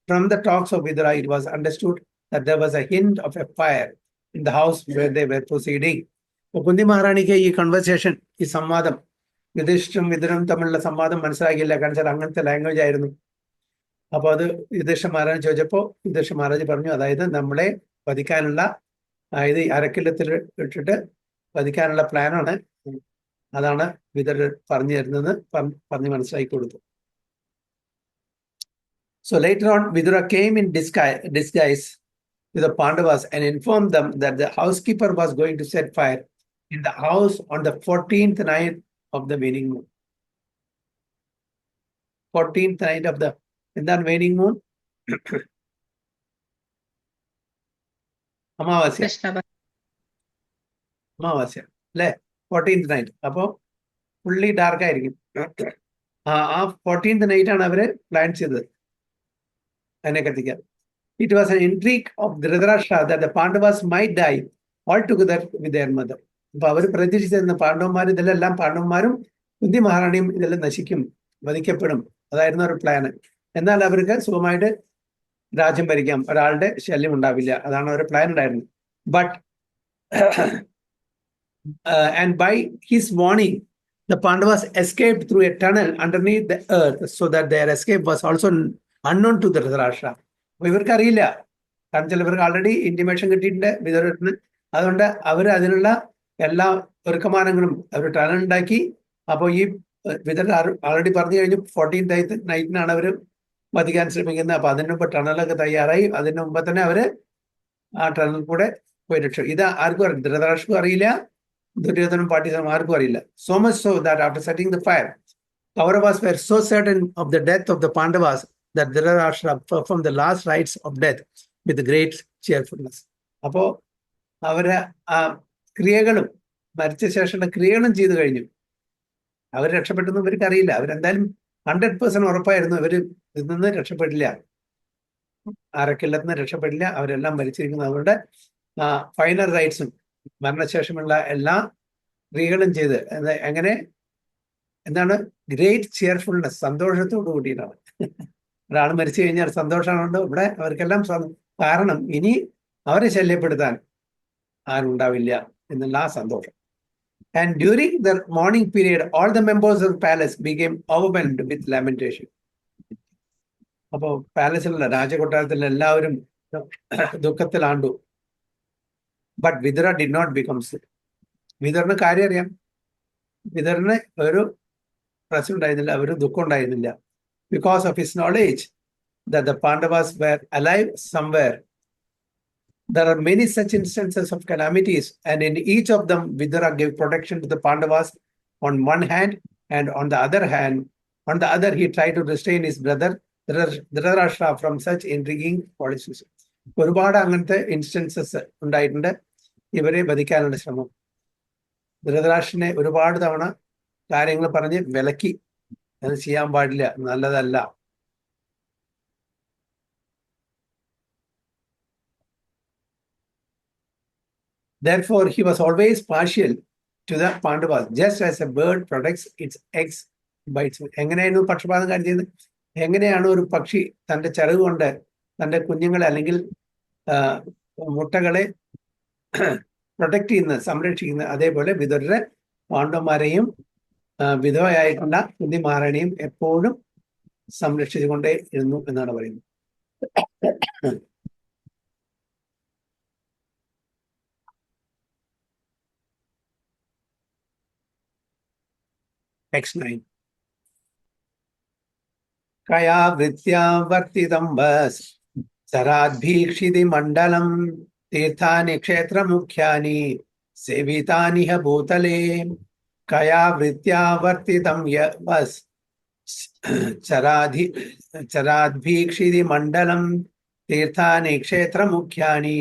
from the talks of Vidura, it was understood that there was a hint of a fire in the house where they were proceeding. Kunti മഹാറാണിക്ക് ഈ conversation, ഈ സംവാദം, യുധിഷ്ഠിരും വിതുരനും തമ്മിലുള്ള സംവാദം മനസ്സിലാക്കിയില്ല, കാരണം വെച്ചാൽ അങ്ങനത്തെ language ആയിരുന്നു. അപ്പൊ അത് യുധിഷ്ഠിര മഹാരാജ് ചോദിച്ചപ്പോൾ യുധിഷ്ഠിര മഹാരാജ് പറഞ്ഞു, അതായത് നമ്മളെ വധിക്കാനുള്ള, അതായത് അരക്കില്ലത്തിൽ ഇട്ടിട്ട് വധിക്കാനുള്ള പ്ലാനാണ്, അതാണ് വിതുരർ പറഞ്ഞു തരുന്നത് പറഞ്ഞ് മനസ്സിലാക്കി കൊടുത്തു. So later on, Vidura came in disguise to the Pandavas and informed them that the housekeeper was going to set fire in the house on the 14th night of the waning moon. 14th night of the waning moon. അമാവാസ്യ അല്ലെ, 14th night. അപ്പോ fully dark ആയിരിക്കും. ആ 14th night ആണ് അവര് plan ചെയ്തത് അതിനെ കത്തിക്കാൻ. It was an intrigue of Dhritarashtra that the Pandavas might die altogether with their mother. അപ്പൊ അവർ പ്രതീക്ഷിച്ചിരുന്ന പാണ്ഡവന്മാരും കുന്തി മഹാറാണിയും ഇതെല്ലാം നശിക്കും, വധിക്കപ്പെടും, അതായിരുന്നു ഒരു പ്ലാന്. എന്നാൽ അവർക്ക് സുഖമായിട്ട് രാജ്യം ഭരിക്കാം, ഒരാളുടെ ശല്യം ഉണ്ടാവില്ല, അതാണ് ഒരു പ്ലാൻ ഉണ്ടായിരുന്നത്. But and by his warning, the Pandavas escaped through a tunnel underneath the earth, so that their escape was also unknown to Dhritarashtra. അപ്പൊ ഇവർക്ക് അറിയില്ല, കാരണം ചിലവർക്ക് ആൾറെഡി ഇന്റിമേഷൻ കിട്ടിയിട്ടുണ്ട് വിതുരന്. അതുകൊണ്ട് അവർ അതിനുള്ള എല്ലാ ഒരുക്കമാനങ്ങളും അവർ ടണൽ ഉണ്ടാക്കി. അപ്പോൾ ഈ വിതുരൻ ആൾറെഡി പറഞ്ഞു കഴിഞ്ഞു 14th നൈറ്റിനാണ് അവർ വധിക്കാൻ ശ്രമിക്കുന്നത്. അപ്പൊ അതിന് മുമ്പ് ടണലൊക്കെ തയ്യാറായി, അതിന് മുമ്പ് തന്നെ അവര് ആ ടണൽ കൂടെ പോയി രക്ഷ. ഇത് ആർക്കും അറിയില്ല, ധൃതരാഷ്ട്രക്കും അറിയില്ല, ദുര്യോധനും പാണ്ഡ്യനും ആർക്കും അറിയില്ല. So much so that after setting the fire, Kauravas were so certain of the death of the Pandavas that Dhritarashtra performed the last rites of death with great cheerfulness. അപ്പോ അവര് ആ ക്രിയകളും മരിച്ച ശേഷമുള്ള ക്രിയകളും ചെയ്തു കഴിഞ്ഞു. അവർ രക്ഷപ്പെട്ടെന്ന് ഇവർക്ക് അറിയില്ല. അവരെന്തായാലും 100% ഉറപ്പായിരുന്നു ഇവര് ഇതിൽ നിന്ന് രക്ഷപ്പെടില്ല, അരക്കില്ലത്തിന് രക്ഷപ്പെടില്ല, അവരെല്ലാം മരിച്ചിരിക്കുന്നു. അവരുടെ ഫൈനൽ റൈറ്റ്സും മരണശേഷമുള്ള എല്ലാ ക്രിയകളും ചെയ്ത് എങ്ങനെ എന്താണ് ഗ്രേറ്റ് ചിയർഫുൾനെസ്, സന്തോഷത്തോടു കൂടിയിട്ടാണ്. ഒരാൾ മരിച്ചു കഴിഞ്ഞാൽ സന്തോഷമാണുണ്ട് ഇവിടെ അവർക്കെല്ലാം. കാരണം ഇനി അവരെ ശല്യപ്പെടുത്താൻ ആരുണ്ടാവില്ല എന്നുള്ള ആ സന്തോഷം. And during the morning period, all the members of the palace became overwhelmed with lamentation. അപ്പോ പാലസിലുള്ള രാജകൊട്ടാരത്തിലുള്ള എല്ലാവരും ദുഃഖത്തിലാണ്ടു. But Vidura did not become sick. വിതുറിന് കാര്യം അറിയാം. വിതുറിന് ഒരു പ്രശ്നം ഉണ്ടായിരുന്നില്ല, ഒരു ദുഃഖം ഉണ്ടായിരുന്നില്ല. Because of his knowledge that the Pandavas were alive somewhere. There are many such instances of calamities, and in each of them, Vidura gave protection to the Pandavas on one hand, and on the other, he tried to restrain his brother Dhritarashtra from such intriguing policies. ഒരുപാട് അങ്ങനത്തെ instances ഉണ്ടായിട്ടുണ്ട് ഇവരെ വധിക്കാനുള്ള ശ്രമം. ധൃതരാഷ്ട്രനെ ഒരുപാട് തവണ കാര്യങ്ങൾ പറഞ്ഞ് വിലക്കി, അത് ചെയ്യാൻ പാടില്ല, നല്ലതല്ല. Therefore, he was always partial to the Pandavas, just as a bird protects its eggs by its. എങ്ങനെയായിരുന്നു പക്ഷപാതം കാണിച്ചത്? എങ്ങനെയാണ് ഒരു പക്ഷി തൻ്റെ ചിറക് കൊണ്ട് തൻ്റെ കുഞ്ഞുങ്ങളെ അല്ലെങ്കിൽ മുട്ടകളെ പ്രൊട്ടക്ട് ചെയ്യുന്നത്, സംരക്ഷിക്കുന്നത്, അതേപോലെ വിതുരരെ പാണ്ഡവന്മാരെയും വിധവയായിട്ടുള്ള കുന്തിമാരനെയും എപ്പോഴും സംരക്ഷിച്ചുകൊണ്ടേ ഇരുന്നു എന്നാണ് പറയുന്നത്. Text 9. Kaya vritya vartitam vas saradbhikshidi mandalam tirthani kshetra mukhyani sevitani ha bhutale. Kaya vritya vartitam vas saradbhikshidi mandalam tirthani kshetra mukhyani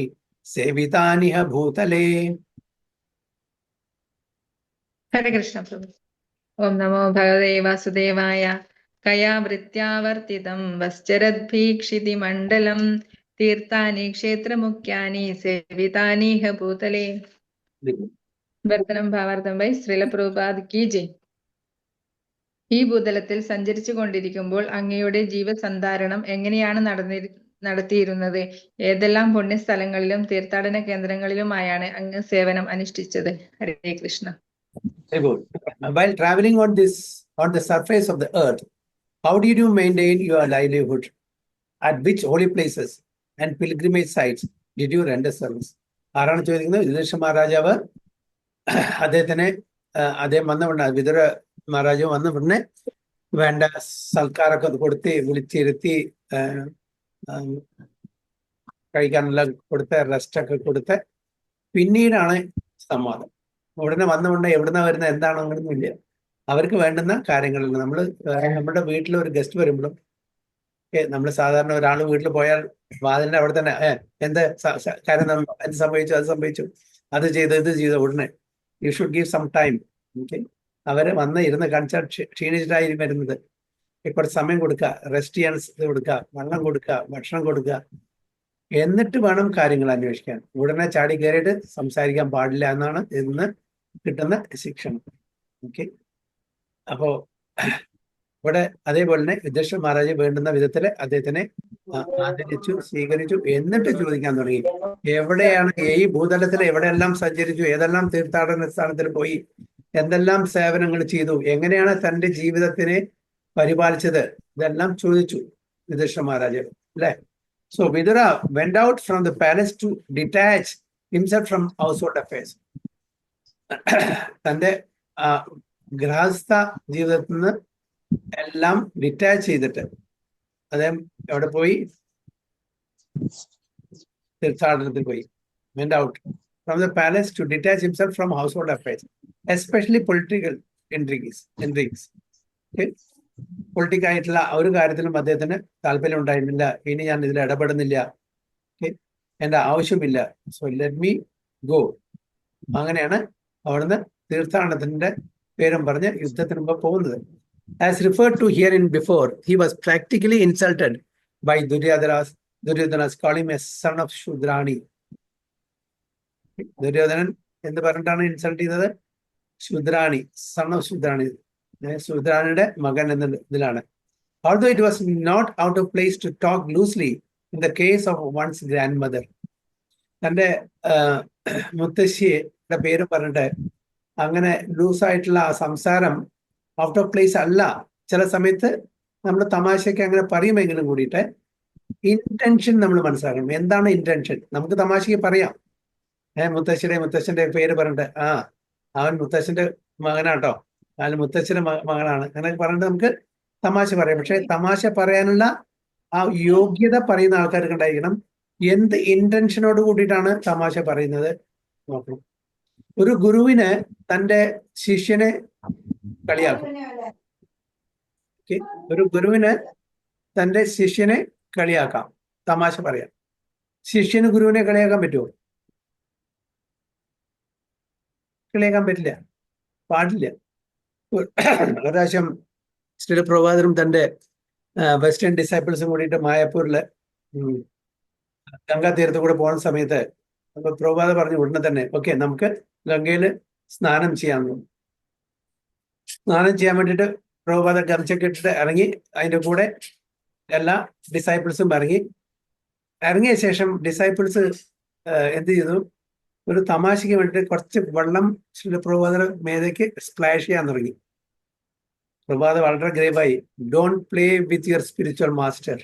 sevitani ha bhutale. ഹരേ കൃഷ്ണ പ്രഭു. ഓം നമോ ഭഗവതേ വാസുദേവായ. കയാ വൃത്യാവർത്തിതം വശ്ചരദ്ഭീക്ഷിതി മണ്ഡലം തീർത്ഥാനി ക്ഷേത്രമുഖ്യാനി സേവിതാനീഹ ഭൂതലേ. വർത്തനം ഭാവാർത്ഥം ബൈ ശ്രീല പ്രഭുപാദ് കി ജയ്. ഈ ഭൂതലത്തിൽ സഞ്ചരിച്ചു കൊണ്ടിരിക്കുമ്പോൾ അങ്ങയുടെ ജീവസന്ധാരണം എങ്ങനെയാണ് നടത്തിയിരുന്നത്? ഏതെല്ലാം പുണ്യസ്ഥലങ്ങളിലും തീർത്ഥാടന കേന്ദ്രങ്ങളിലുമായാണ് അങ്ങ് സേവനം അനുഷ്ഠിച്ചത്? ഹരേ Krishna. Very good. While traveling on the surface of the earth, how did you maintain your livelihood? At which holy places and pilgrimage sites did you render service? ആരാണ് ചോദിക്കുന്നത്? യുധിഷ്ഠിര മഹാരാജാവ് അദ്ദേഹം വന്ന ഉടനെ, വിതുര മഹാരാജാവ് വന്ന ഉടനെ വേണ്ട സൽക്കാരൊക്കെ കൊടുത്ത് വിളിച്ചിരുത്തി കഴിക്കാനുള്ള കൊടുത്ത് റെസ്റ്റൊക്കെ കൊടുത്ത് പിന്നീടാണ് സംവാദം. ഉടനെ വന്നുകൊണ്ട് എവിടുന്നാ വരുന്നത്, എന്താണോ അങ്ങനെയൊന്നും ഇല്ല. അവർക്ക് വേണ്ടുന്ന കാര്യങ്ങളുണ്ട്. നമ്മുടെ വീട്ടിൽ ഒരു ഗസ്റ്റ് വരുമ്പോഴും നമ്മൾ സാധാരണ ഒരാൾ വീട്ടിൽ പോയാൽ വാതിലിന്റെ അവിടെ തന്നെ എന്ത് കാര്യം എന്ത് സംഭവിച്ചു, അത് സംഭവിച്ചു, അത് ചെയ്തു, ഇത് ചെയ്തു, ഉടനെ you should give some time. Okay, അവര് വന്ന് ഇരുന്ന് കാണിച്ചാൽ ക്ഷീണിച്ചിട്ടായിരിക്കും വരുന്നത്. കുറച്ച് സമയം കൊടുക്കുക, റെസ്റ്റ് ചെയ്യാൻ കൊടുക്കുക, വെള്ളം കൊടുക്കുക, ഭക്ഷണം കൊടുക്കുക, എന്നിട്ട് വേണം കാര്യങ്ങൾ അന്വേഷിക്കാൻ. ഉടനെ ചാടി കയറിയിട്ട് സംസാരിക്കാൻ പാടില്ല എന്നാണ് ഇന്ന് കിട്ടുന്ന ശിക്ഷണം. ഓക്കെ, അപ്പോ ഇവിടെ അതേപോലെ തന്നെ യുധിഷ്ഠിര മഹാരാജ് വേണ്ടുന്ന വിധത്തില് അദ്ദേഹത്തിനെ ആദരിച്ചു, സ്വീകരിച്ചു. എന്നിട്ട് ചോദിക്കാൻ തുടങ്ങി, എവിടെയാണ് ഈ ഭൂതലത്തിൽ എവിടെയെല്ലാം സഞ്ചരിച്ചു, ഏതെല്ലാം തീർത്ഥാടന സ്ഥാനത്തിൽ പോയി, എന്തെല്ലാം സേവനങ്ങൾ ചെയ്തു, എങ്ങനെയാണ് തന്റെ ജീവിതത്തിനെ പരിപാലിച്ചത്, ഇതെല്ലാം ചോദിച്ചു യുധിഷ്ഠിര മഹാരാജ്, അല്ലെ? So Vidura went out from the palace to detach himself from household affairs. തന്റെ ഗൃഹസ്ഥ ജീവിതത്തിൽ നിന്ന് എല്ലാം ഡിറ്റാച്ച് ചെയ്തിട്ട് അദ്ദേഹം എവിടെ പോയി? തീർത്ഥാടനത്തിൽ പോയി. Went out from the palace to detach himself from household affairs, especially political intrigues. Okay? Politic ആയിട്ടുള്ള ഒരു കാര്യത്തിലും അദ്ദേഹത്തിന് താല്പര്യം ഉണ്ടായിരുന്നില്ല. ഇനി ഞാൻ ഇതിൽ ഇടപെടുന്നില്ല, എന്റെ ആവശ്യമില്ല, സോ ലെറ്റ് മീ ഗോ. അങ്ങനെയാണ് അവിടുന്ന് തീർത്ഥാടനത്തിന്റെ പേരും പറഞ്ഞ് യുദ്ധത്തിന് മുമ്പ് പോകുന്നത്. As referred to here in before, he was practically insulted by Duryodhana's calling a son of Shudrani. Duryodhanan എന്ത് പറഞ്ഞിട്ടാണ് ഇൻസൾട്ട് ചെയ്തത്? ശൂദ്രാണി, സൺ ഓഫ് ശൂദ്രാണി, ശൂദ്രാണിയുടെ മകൻ എന്ന ഇതിലാണ്. Although it was not out of place to talk loosely in the case of one's grandmother. തൻ്റെ മുത്തശ്ശിയുടെ പേര് പറഞ്ഞിട്ട് അങ്ങനെ ലൂസായിട്ടുള്ള ആ സംസാരം ഔട്ട് ഓഫ് പ്ലേസ് അല്ല. ചില സമയത്ത് നമ്മൾ തമാശയ്ക്ക് അങ്ങനെ പറയുമെങ്കിലും കൂടിയിട്ട് ഇന്റൻഷൻ നമ്മൾ മനസ്സിലാക്കണം. എന്താണ് ഇന്റൻഷൻ? നമുക്ക് തമാശയ്ക്ക് പറയാം, മുത്തശ്ശന്റെ പേര് പറഞ്ഞിട്ട് അവൻ മുത്തശ്ശന്റെ മകനാട്ടോ, അല്ലെങ്കിൽ മുത്തശ്ശന്റെ മകനാണ്, അങ്ങനെ പറഞ്ഞിട്ട് നമുക്ക് തമാശ പറയാം. പക്ഷെ തമാശ പറയാനുള്ള ആ യോഗ്യത പറയുന്ന ആൾക്കാർക്ക് ഉണ്ടായിരിക്കണം. എന്ത് ഇന്റൻഷനോട് കൂടിയിട്ടാണ് തമാശ പറയുന്നത് നോക്കണം. ഒരു ഗുരുവിന് തൻ്റെ ശിഷ്യനെ കളിയാക്കും. ഒരു ഗുരുവിന് തൻ്റെ ശിഷ്യനെ കളിയാക്കാം, തമാശ പറയാം. ശിഷ്യന് ഗുരുവിനെ കളിയാക്കാൻ പറ്റുമോ? കളിയാക്കാൻ പറ്റില്ല, പാടില്ല. ഒരു പ്രാവശ്യം ശ്രീ പ്രഭാതരും തൻ്റെ വെസ്റ്റേൺ ഡിസൈപ്പിൾസും കൂടിയിട്ട് മായാപ്പൂരില് ഗംഗാ തീരത്ത് കൂടെ പോകുന്ന സമയത്ത് അപ്പൊ പ്രഭാത പറഞ്ഞു ഉടനെ തന്നെ, ഓക്കെ നമുക്ക് ഗംഗയിൽ സ്നാനം ചെയ്യാമെന്ന്. സ്നാനം ചെയ്യാൻ വേണ്ടിയിട്ട് പ്രഭാത ഗംച്ചൊക്കെ ഇട്ടിട്ട് ഇറങ്ങി. അതിൻ്റെ കൂടെ എല്ലാ ഡിസൈപ്പിൾസും ഇറങ്ങിയ ശേഷം ഡിസൈപ്പിൾസ് എന്ത് ചെയ്തു? ഒരു തമാശയ്ക്ക് വേണ്ടിയിട്ട് കുറച്ച് വെള്ളം ശ്രീ പ്രഭാതയുടെ മേലേക്ക് സ്പ്ലാഷ് ചെയ്യാൻ തുടങ്ങി. പ്രഭാത വളരെ ഗ്രേവായി, don't play with your spiritual master.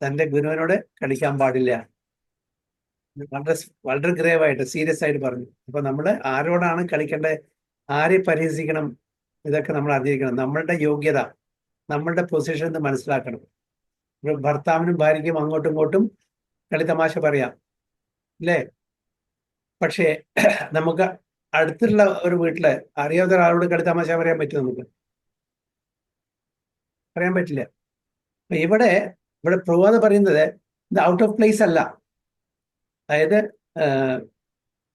തൻ്റെ ഗുരുവിനോട് കളിക്കാൻ പാടില്ല. വളരെ വളരെ ഗ്രേവായിട്ട് സീരിയസ് ആയിട്ട് പറഞ്ഞു. അപ്പൊ നമ്മൾ ആരോടാണ് കളിക്കേണ്ടത്, ആരെ പരിഹസിക്കണം, ഇതൊക്കെ നമ്മൾ അറിഞ്ഞിരിക്കണം. നമ്മളുടെ യോഗ്യത, നമ്മളുടെ പൊസിഷൻ മനസ്സിലാക്കണം. ഭർത്താവിനും ഭാര്യയ്ക്കും അങ്ങോട്ടും ഇങ്ങോട്ടും കളിത്തമാശ പറയാം അല്ലേ? പക്ഷേ നമുക്ക് അടുത്തുള്ള ഒരു വീട്ടില് അറിയാത്ത ഒരാളോട് കളിത്തമാശ പറയാൻ പറ്റും? നമുക്ക് പറയാൻ പറ്റില്ല. ഇവിടെ പ്രഭാത പറയുന്നത് ഇത് ഔട്ട് ഓഫ് പ്ലേസ് അല്ല. അതായത്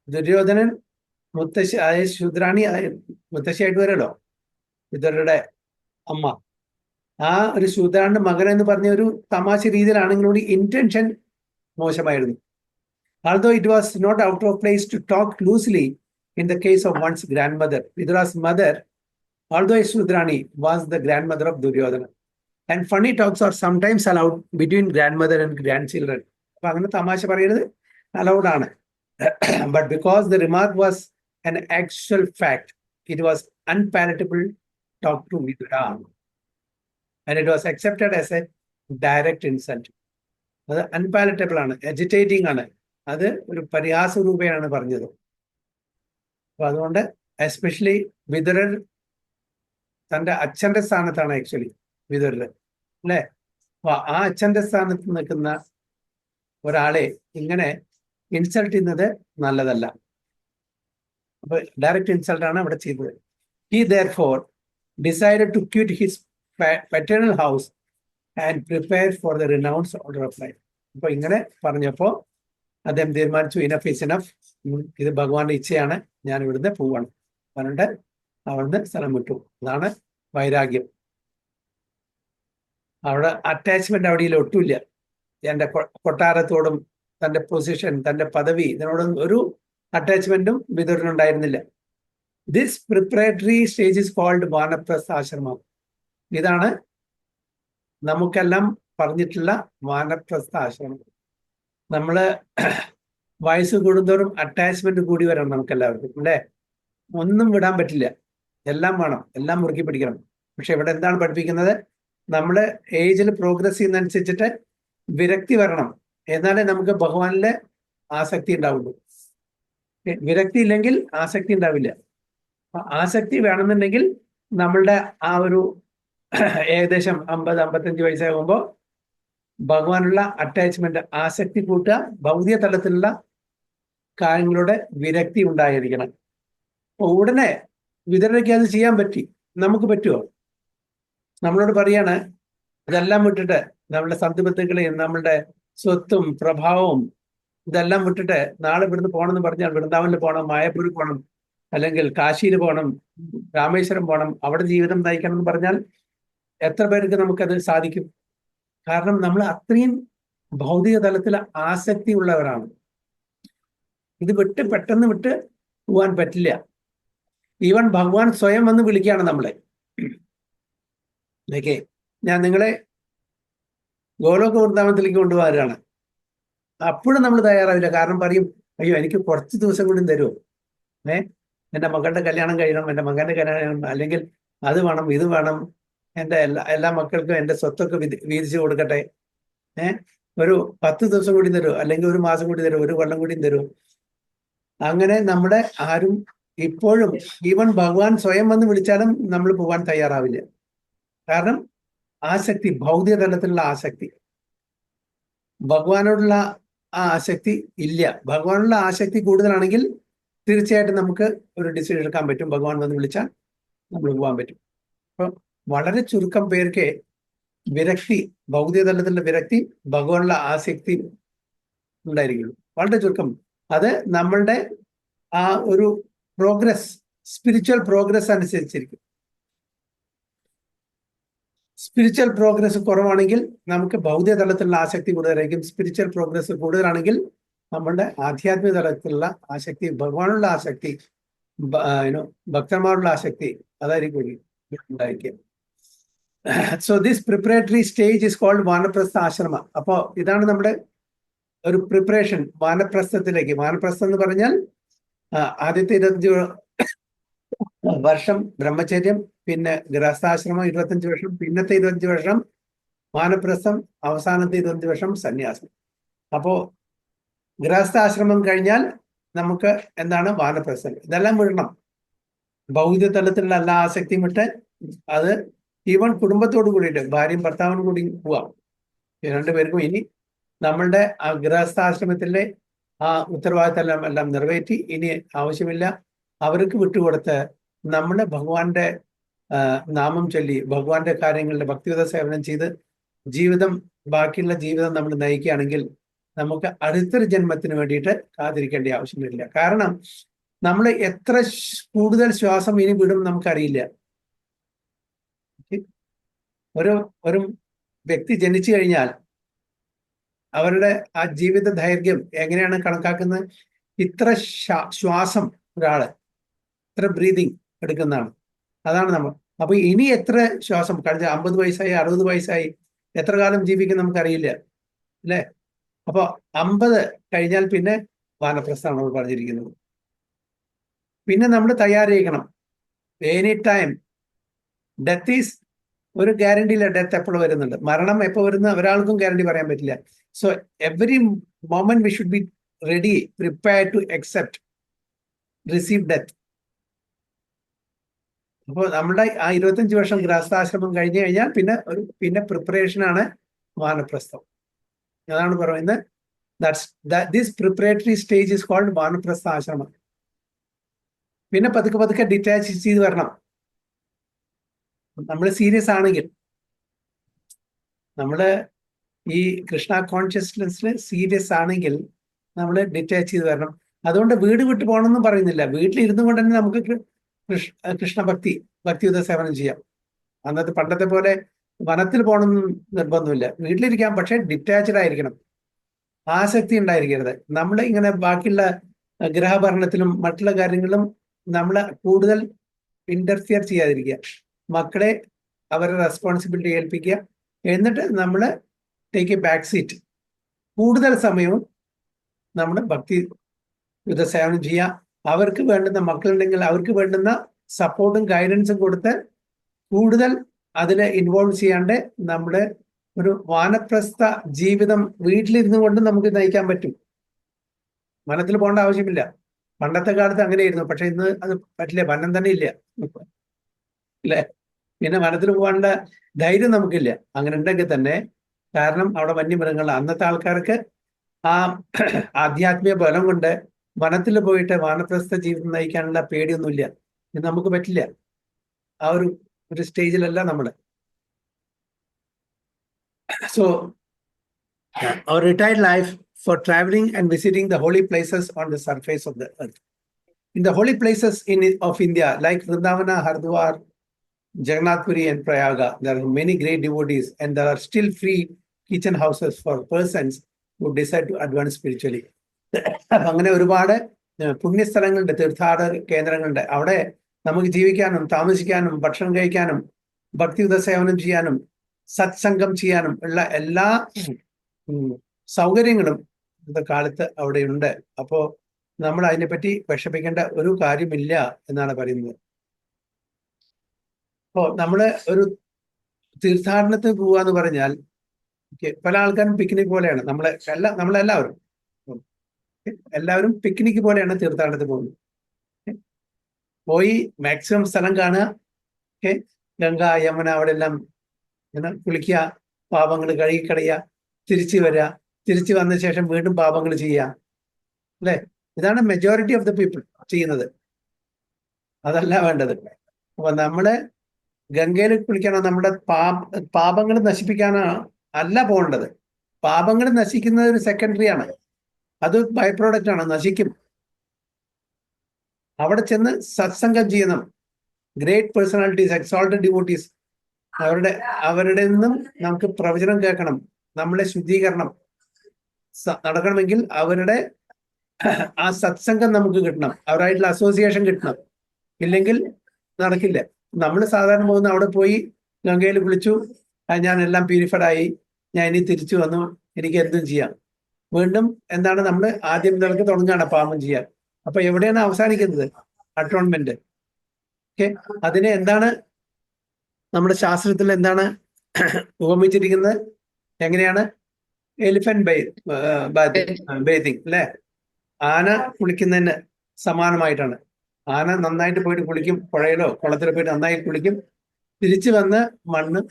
ദുര്യോധനൻ മുത്തശ്ശി, അതായത് ശൂദ്രാണി മുത്തശ്ശിയായിട്ട് വരല്ലോ, വിതുരരുടെ അമ്മ. ആ ഒരു ശൂദ്രാണിന്റെ മകൻ എന്ന് പറഞ്ഞ ഒരു തമാശ രീതിയിലാണെങ്കിലും കൂടി ഇന്റൻഷൻ മോശമായിരുന്നു. Although it was not out of place to talk loosely in the case of one's grandmother. Vidura's mother, although a Shudrani, was the grandmother of Duryodhana. And funny talks are sometimes allowed between grandmother and grandchildren. അപ്പൊ അങ്ങനെ തമാശ പറയുന്നത് allowed ആണ്. But because the remark was an actual fact, it was unpalatable talk to Vidura. And it was accepted as a direct insult. അത് അൺപാലറ്റബിൾ ആണ്, എജിറ്റേറ്റിംഗ് ആണ്. അത് ഒരു പരിഹാസ രൂപയാണ് പറഞ്ഞത്. അപ്പൊ അതുകൊണ്ട് എസ്പെഷ്യലി വിതുരർ തൻ്റെ അച്ഛന്റെ സ്ഥാനത്താണ് ആക്ച്വലി വിതുരർ അല്ലേ? അപ്പൊ ആ അച്ഛന്റെ സ്ഥാനത്ത് നിൽക്കുന്ന ഒരാളെ ഇങ്ങനെ ഇൻസൾട്ട് ചെയ്യുന്നത് നല്ലതല്ല. അപ്പൊ ഡയറക്റ്റ് ഇൻസൾട്ട് ആണ് അവിടെ ചെയ്തത്. He therefore decided to quit his paternal house and prepare for the renounced order of life. അപ്പൊ ഇങ്ങനെ പറഞ്ഞപ്പോ അദ്ദേഹം തീരുമാനിച്ചു, ഇനഫ് ഇസ് ഇനഫ്, ഇത് ഭഗവാന്റെ ഇച്ഛയാണ്, ഞാൻ ഇവിടുന്ന് പോവാണ് പറഞ്ഞിട്ട് അവിടുന്ന് സ്ഥലം വിട്ടു. അതാണ് വൈരാഗ്യം. അവിടെ അറ്റാച്ച്മെന്റ് അവിടെ ഒട്ടുമില്ല. എൻ്റെ കൊട്ടാരത്തോടും തൻ്റെ പൊസിഷൻ, തൻ്റെ പദവി, ഇതിനോടൊന്നും ഒരു അറ്റാച്ച്മെന്റും വിതുരനുണ്ടായിരുന്നില്ല. This preparatory stage is called Vanaprastha ashramam. ഇതാണ് നമുക്കെല്ലാം പറഞ്ഞിട്ടുള്ള വാനപ്രസ്ഥ ആശ്രമം. നമ്മള് വയസ്സ് കൂടുന്തോറും അറ്റാച്ച്മെന്റ് കൂടി വരണം നമുക്കെല്ലാവർക്കും അല്ലേ? ഒന്നും വിടാൻ പറ്റില്ല, എല്ലാം വേണം, എല്ലാം മുറുക്കി പിടിക്കണം. പക്ഷെ ഇവിടെ എന്താണ് പഠിപ്പിക്കുന്നത്? നമ്മള് ഏജിൽ പ്രോഗ്രസ് ചെയ്യുന്നതനുസരിച്ചിട്ട് വിരക്തി വരണം, എന്നാലേ നമുക്ക് ഭഗവാനിലെ ആസക്തി ഉണ്ടാവുള്ളൂ. വിരക്തി ഇല്ലെങ്കിൽ ആസക്തി ഉണ്ടാവില്ല. ആസക്തി വേണമെന്നുണ്ടെങ്കിൽ നമ്മളുടെ ആ ഒരു ഏകദേശം 50-55 വയസ്സാകുമ്പോൾ ഭഗവാനുള്ള അറ്റാച്ച്മെന്റ്, ആസക്തി കൂട്ടുക, ഭൗതിക തലത്തിലുള്ള കാര്യങ്ങളുടെ വിരക്തി ഉണ്ടായിരിക്കണം. അപ്പൊ ഉടനെ വിതരണയ്ക്ക് അത് ചെയ്യാൻ പറ്റി. നമുക്ക് പറ്റുമോ? നമ്മളോട് പറയാണ് ഇതെല്ലാം വിട്ടിട്ട് നമ്മളുടെ സന്തുബന്ധുക്കളെയും നമ്മളുടെ സ്വത്തും പ്രഭാവവും ഇതെല്ലാം വിട്ടിട്ട് നാളെ ഇവിടുന്ന് പോകണമെന്ന് പറഞ്ഞാൽ വൃന്ദാവനിൽ പോകണം, മായപ്പൂരിൽ പോകണം, അല്ലെങ്കിൽ കാശിയിൽ പോകണം, രാമേശ്വരം പോകണം, അവിടെ ജീവിതം നയിക്കണം എന്ന് പറഞ്ഞാൽ എത്ര പേർക്ക് നമുക്കത് സാധിക്കും? കാരണം നമ്മൾ അത്രയും ഭൗതിക തലത്തിൽ ആസക്തി ഉള്ളവരാണ്. ഇത് പെട്ടെന്ന് വിട്ട് പോകാൻ പറ്റില്ല. ഈവൻ ഭഗവാൻ സ്വയം വന്ന് വിളിക്കുകയാണ് നമ്മളെ. ഓക്കെ, ഞാൻ നിങ്ങളെ ഗോലോക വൃന്ദാവനത്തിലേക്ക് കൊണ്ടുപോകാനാണ്. അപ്പോഴും നമ്മൾ തയ്യാറാവില്ല. കാരണം പറയും, അയ്യോ എനിക്ക് കുറച്ച് ദിവസം കൂടി തരുമോ, എൻ്റെ മകളുടെ കല്യാണം കഴിയണം, എൻ്റെ മകൻ്റെ കല്യാണം കഴിയണം, അല്ലെങ്കിൽ അത് വേണം ഇത് വേണം, എൻ്റെ എല്ലാ മക്കൾക്കും എൻ്റെ സ്വത്തൊക്കെ വീതിച്ചു കൊടുക്കട്ടെ, ഒരു 10 ദിവസം കൂടി തരുമോ, അല്ലെങ്കിൽ ഒരു മാസം കൂടി തരുമോ, ഒരു കൊല്ലം കൂടി തരുമോ. അങ്ങനെ നമ്മുടെ ആരും ഇപ്പോഴും ഈവൻ ഭഗവാൻ സ്വയം വന്ന് വിളിച്ചാലും നമ്മൾ പോകാൻ തയ്യാറാവില്ല. കാരണം ആസക്തി, ഭൗതിക തലത്തിലുള്ള ആസക്തി, ഭഗവാനോടുള്ള ആ ആസക്തി ഇല്ല. ഭഗവാനുള്ള ആസക്തി കൂടുതലാണെങ്കിൽ തീർച്ചയായിട്ടും നമുക്ക് ഒരു ഡിസിഷൻ എടുക്കാൻ പറ്റും. ഭഗവാൻ വന്ന് വിളിച്ചാൽ നമ്മൾ പോകാൻ പറ്റും. അപ്പൊ വളരെ ചുരുക്കം പേർക്ക് വിരക്തി, ഭൗതിക തലത്തിലുള്ള വിരക്തി, ഭഗവാനുള്ള ആസക്തി ഉണ്ടായിരിക്കുള്ളൂ. വളരെ ചുരുക്കം. അത് നമ്മളുടെ ആ ഒരു പ്രോഗ്രസ്, സ്പിരിച്വൽ പ്രോഗ്രസ് അനുസരിച്ചിരിക്കും. സ്പിരിച്വൽ പ്രോഗ്രസ് കുറവാണെങ്കിൽ നമുക്ക് ഭൗതിക തലത്തിലുള്ള ആസക്തി കൂടുതലായിരിക്കും. സ്പിരിച്വൽ പ്രോഗ്രസ് കൂടുതലാണെങ്കിൽ നമ്മളുടെ ആധ്യാത്മിക തലത്തിലുള്ള ആസക്തി, ഭഗവാനുള്ള ആസക്തി, ഭക്തന്മാരുള്ള ആസക്തി അതായിരിക്കും ഉണ്ടായിരിക്കുക. So this preparatory stage is called Vanaprastha ashrama. അപ്പോൾ ഇതാണ് നമ്മുടെ ഒരു പ്രിപ്പറേഷൻ വാനപ്രസ്ഥത്തിലേക്ക്. വാനപ്രസ്ഥം എന്ന് പറഞ്ഞാൽ ആദ്യത്തെ 25 വർഷം ബ്രഹ്മചര്യം, പിന്നെ ഗൃഹസ്ഥാശ്രമം 25 വർഷം, പിന്നത്തെ 25 വർഷം വാനപ്രസ്ഥം, അവസാനത്തെ 25 വർഷം സന്യാസം. അപ്പോ ഗൃഹസ്ഥാശ്രമം കഴിഞ്ഞാൽ നമുക്ക് എന്താണ് വാനപ്രസ്ഥം. ഇതെല്ലാം വിടണം. ഭൗതിക തലത്തിലുള്ള എല്ലാ ആസക്തിയും വിട്ട് അത് ഈവൻ കുടുംബത്തോടു കൂടിയിട്ട് ഭാര്യയും ഭർത്താവിനും കൂടി പോവാം. രണ്ടുപേർക്കും ഇനി നമ്മളുടെ ആ ഗൃഹസ്ഥാശ്രമത്തിലെ ആ ഉത്തരവാദിത്തം എല്ലാം നിറവേറ്റി ഇനി ആവശ്യമില്ല, അവർക്ക് വിട്ടുകൊടുത്ത് നമ്മുടെ ഭഗവാന്റെ നാമം ചൊല്ലി ഭഗവാന്റെ കാര്യങ്ങളുടെ ഭക്തിയുത സേവനം ചെയ്ത് ബാക്കിയുള്ള ജീവിതം നമ്മൾ നയിക്കുകയാണെങ്കിൽ നമുക്ക് അടുത്തൊരു ജന്മത്തിന് വേണ്ടിയിട്ട് കാത്തിരിക്കേണ്ട ആവശ്യമില്ല. കാരണം നമ്മൾ എത്ര കൂടുതൽ ശ്വാസം ഇനി വിടും നമുക്കറിയില്ല. ഒരു വ്യക്തി ജനിച്ചു കഴിഞ്ഞാൽ അവരുടെ ആ ജീവിത ദൈർഘ്യം എങ്ങനെയാണ് കണക്കാക്കുന്നത്? ഇത്ര ശ്വാസം ഒരാള് ഇത്ര ബ്രീതിങ് എടുക്കുന്നതാണ്. അതാണ് നമ്മൾ. അപ്പൊ ഇനി എത്ര ശ്വാസം, കഴിഞ്ഞ 50 വയസ്സായി 60 വയസ്സായി എത്ര കാലം ജീവിക്കും നമുക്കറിയില്ല, അല്ലേ? അപ്പൊ 50 കഴിഞ്ഞാൽ പിന്നെ വാനപ്രസ്ഥമാണ് നമ്മൾ പറഞ്ഞിരിക്കുന്നത്. പിന്നെ നമ്മൾ തയ്യാറായിരിക്കണം. എനി ടൈം ഡെത്ത് ഈസ് ഒരു ഗ്യാരണ്ടി ഇല്ല. ഡെത്ത് എപ്പോൾ വരുന്നുണ്ട്, മരണം എപ്പോൾ വരുന്ന ഒരാൾക്കും ഗ്യാരണ്ടി പറയാൻ പറ്റില്ല. So every moment we should be ready, prepared to accept, receive death. അപ്പോൾ നമ്മുടെ ആ 25 വർഷം ഗൃഹസ്ഥാശ്രമം കഴിഞ്ഞു കഴിഞ്ഞാൽ പിന്നെ പ്രിപ്പറേഷനാണ് വാനപ്രസ്ഥം. അതാണ് പറയുന്നത്. This preparatory stage is called Vanaprastha ashramam. പിന്നെ പതുക്കെ ഡിറ്റാച്ച് ചെയ്ത് വരണം. നമ്മൾ സീരിയസ് ആണെങ്കിൽ, നമ്മൾ ഈ കൃഷ്ണ കോൺഷ്യസ്നെസ്സിൽ സീരിയസ് ആണെങ്കിൽ നമ്മൾ ഡിറ്റാച്ച് ചെയ്ത് വരണം. അതുകൊണ്ട് വീട് വിട്ടു പോകണമെന്നും പറയുന്നില്ല. വീട്ടിലിരുന്നു കൊണ്ട് തന്നെ നമുക്ക് ഭക്തിയുത സേവനം ചെയ്യാം. പണ്ടത്തെ പോലെ വനത്തിൽ പോകണമെന്നും നിർബന്ധമില്ല. വീട്ടിലിരിക്കാം, പക്ഷെ ഡിറ്റാച്ച്ഡ് ആയിരിക്കണം. ആസക്തി ഉണ്ടായിരിക്കരുത്. നമ്മൾ ഇങ്ങനെ ബാക്കിയുള്ള ഗൃഹഭരണത്തിലും മറ്റുള്ള കാര്യങ്ങളിലും നമ്മൾ കൂടുതൽ ഇന്റർഫിയർ ചെയ്യാതിരിക്കുക. മക്കളെ അവരുടെ റെസ്പോൺസിബിലിറ്റി ഏൽപ്പിക്കുക. എന്നിട്ട് നമ്മൾ ടേക്ക് എ ബാക്ക് സീറ്റ്. കൂടുതൽ സമയവും നമ്മൾ ഭക്തിയുത സേവനം ചെയ്യുക. അവർക്ക് വേണ്ടുന്ന മക്കളുണ്ടെങ്കിൽ അവർക്ക് വേണ്ടുന്ന സപ്പോർട്ടും ഗൈഡൻസും കൊടുത്ത് കൂടുതൽ അതിൽ ഇൻവോൾവ് ചെയ്യാണ്ട് നമ്മുടെ ഒരു വാനപ്രസ്ഥ ജീവിതം വീട്ടിലിരുന്നു കൊണ്ട് നമുക്ക് നയിക്കാൻ പറ്റും. വനത്തിൽ പോകേണ്ട ആവശ്യമില്ല. പണ്ടത്തെ കാലത്ത് അങ്ങനെയായിരുന്നു. പക്ഷെ ഇന്ന് അത് പറ്റില്ല. വനം തന്നെ ഇല്ല, അല്ലേ? പിന്നെ വനത്തിൽ പോകാനുള്ള ധൈര്യം നമുക്കില്ല. അങ്ങനെ ഉണ്ടെങ്കിൽ തന്നെ, കാരണം അവിടെ വന്യമൃഗങ്ങൾ, അന്നത്തെ ആൾക്കാർക്ക് ആ ആധ്യാത്മിക ബലം കൊണ്ട് വനത്തിൽ പോയിട്ട് വാനപ്രസ്ഥ ജീവിതം നയിക്കാനുള്ള പേടിയൊന്നുമില്ല. ഇത് നമുക്ക് പറ്റില്ല. ആ ഒരു സ്റ്റേജിലല്ല നമ്മൾ. So our retired life for traveling and visiting the holy places on the surface of the earth. In the holy places of India, like Vrindavana, Hardwar, Jagannath Puri and Prayaga, there are many great devotees, and there are still free kitchen houses for persons who decide to advance spiritually. അങ്ങനെ ഒരുപാട് പുണ്യസ്ഥലങ്ങളുണ്ട്, തീർത്ഥാടന കേന്ദ്രങ്ങളുണ്ട്. അവിടെ നമുക്ക് ജീവിക്കാനും താമസിക്കാനും ഭക്ഷണം കഴിക്കാനും ഭക്തിയുത സേവനം ചെയ്യാനും സത്സംഗം ചെയ്യാനും ഉള്ള എല്ലാ സൗകര്യങ്ങളും ഇന്നത്തെ കാലത്ത് അവിടെയുണ്ട്. അപ്പോ നമ്മൾ അതിനെപ്പറ്റി വിഷമിക്കേണ്ട ഒരു കാര്യമില്ല എന്നാണ് പറയുന്നത്. അപ്പോ നമ്മള് ഒരു തീർത്ഥാടനത്തിന് പോവാന്ന് പറഞ്ഞാൽ പല ആൾക്കാരും പിക്നിക് പോലെയാണ്. നമ്മളെല്ലാവരും എല്ലാവരും പിക്നിക് പോലെയാണ് തീർത്ഥാടനത്തിന് പോകുന്നത്. പോയി മാക്സിമം സ്ഥലം കാണുക, ഗംഗ യമുന അവിടെ എല്ലാം ഇങ്ങനെ കുളിക്കുക, പാപങ്ങൾ കഴുകിക്കളയുക, തിരിച്ചു വരിക, തിരിച്ചു വന്ന ശേഷം വീണ്ടും പാപങ്ങൾ ചെയ്യുക, അല്ലെ? ഇതാണ് മെജോറിറ്റി ഓഫ് ദ പീപ്പിൾ ചെയ്യുന്നത്. അതല്ല വേണ്ടത്. അപ്പൊ നമ്മള് ഗംഗയിൽ കുളിക്കാനോ നമ്മുടെ പാപങ്ങൾ നശിപ്പിക്കാനോ അല്ല പോകേണ്ടത്. പാപങ്ങൾ നശിക്കുന്നത് ഒരു സെക്കൻഡറി ആണ്, അത് ബൈ പ്രോഡക്റ്റ് ആണ്, നശിക്കും. അവിടെ ചെന്ന് സത്സംഗം ചെയ്യണം. ഗ്രേറ്റ് പേഴ്സണാലിറ്റീസ്, എക്സോൾട്ടഡ് ഡിവോട്ടീസ്, അവരുടെ നിന്നും നമുക്ക് പ്രവചനം കേൾക്കണം. നമ്മളെ ശുദ്ധീകരണം നടക്കണമെങ്കിൽ അവരുടെ ആ സത്സംഗം നമുക്ക് കിട്ടണം, അവരായിട്ടുള്ള അസോസിയേഷൻ കിട്ടണം. ഇല്ലെങ്കിൽ നടക്കില്ല. നമ്മൾ സാധാരണ പോകുന്ന അവിടെ പോയി ഗംഗയിൽ കുളിച്ചു, ഞാൻ എല്ലാം പ്യൂരിഫൈഡ് ആയി, ഞാൻ ഇനി തിരിച്ചു വന്നു, എനിക്ക് എന്തും ചെയ്യാം. വീണ്ടും എന്താണ് നമ്മൾ ആദ്യം നിലക്ക് തുടങ്ങുകയാണ് പാപം ചെയ്യാൻ. അപ്പൊ എവിടെയാണ് അവസാനിക്കുന്നത്? അറ്റോൺമെന്റ്. ഓക്കെ, അതിനെ എന്താണ് നമ്മുടെ ശാസ്ത്രത്തിൽ എന്താണ് ഉപമിച്ചിരിക്കുന്നത്? എങ്ങനെയാണ്? എലിഫന്റ് ബേതിങ് അല്ലെ? ആന കുളിക്കുന്നതിന് സമാനമായിട്ടാണ്. ആന നന്നായിട്ട് പോയിട്ട് കുളിക്കും, പുഴയിലോ കുളത്തിലോ പോയിട്ട് നന്നായി കുളിക്കും, തിരിച്ചു വന്ന് മണ്ണ്